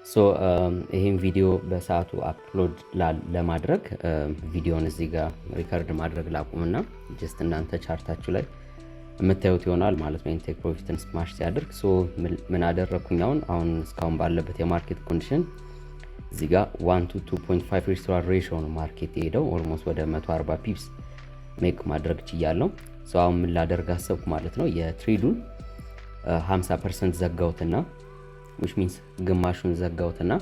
ሶ ይሄን ቪዲዮ በሰዓቱ አፕሎድ ለማድረግ ቪዲዮን እዚህ ጋር ሪከርድ ማድረግ ላቁምና ጀስት እናንተ ቻርታችሁ ላይ የምታዩት ይሆናል ማለት ነው። ቴክ ፕሮፊትን ስማሽ ሲያደርግ ሶ ምን አደረኩኝ? አሁን እስካሁን ባለበት የማርኬት ኮንዲሽን እዚህ ጋር 1 to 2.5 ሪስቶራል ሬሽዮ ነው ማርኬት የሄደው። ኦልሞስት ወደ 140 ፒፕስ ሜክ ማድረግ ችያለሁ። ሶ አሁን ምን ላደርግ አሰብኩ ማለት ነው። የትሬዱን 50% ዘጋውትና which means ግማሹን ዘጋውትና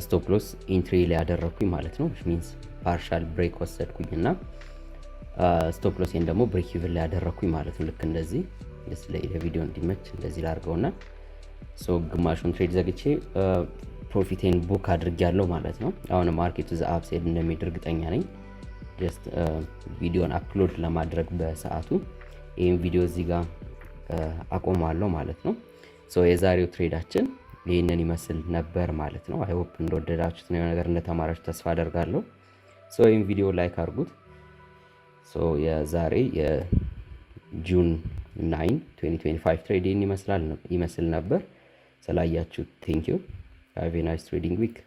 ስቶፕ ሎስ ኢንትሪ ላይ ያደረኩኝ ማለት ነው። which means ፓርሻል ብሬክ ወሰድኩኝና ስቶፕ ሎስን ደግሞ ብሬክ ኢቭን ላይ ያደረኩኝ ማለት ነው። ልክ እንደዚህ ለቪዲዮ እንዲመች እንደዚህ ላድርገውና ሶ ግማሹን ትሬድ ዘግቼ ፕሮፊቴን ቡክ አድርጌያለሁ ማለት ነው። አሁን ማርኬቱ ዘ አፕሳይድ እንደሚሄድ እርግጠኛ ነኝ። ጀስት ቪዲዮን አፕሎድ ለማድረግ በሰዓቱ ይህን ቪዲዮ እዚህ ጋር አቆማለሁ ማለት ነው። ሶ የዛሬው ትሬዳችን ይህንን ይመስል ነበር ማለት ነው። አይ ሆፕ እንደወደዳችሁት ነው ነገር እንደተማራችሁ ተስፋ አደርጋለሁ። ሶ ይህን ቪዲዮ ላይክ አድርጉት። ሶ የዛሬ የጁን 9 2025 ትሬድ ይመስል ነበር። ስላያችሁ ቴንክ ዩ ሃቭ ኤ ናይስ ትሬዲንግ ዊክ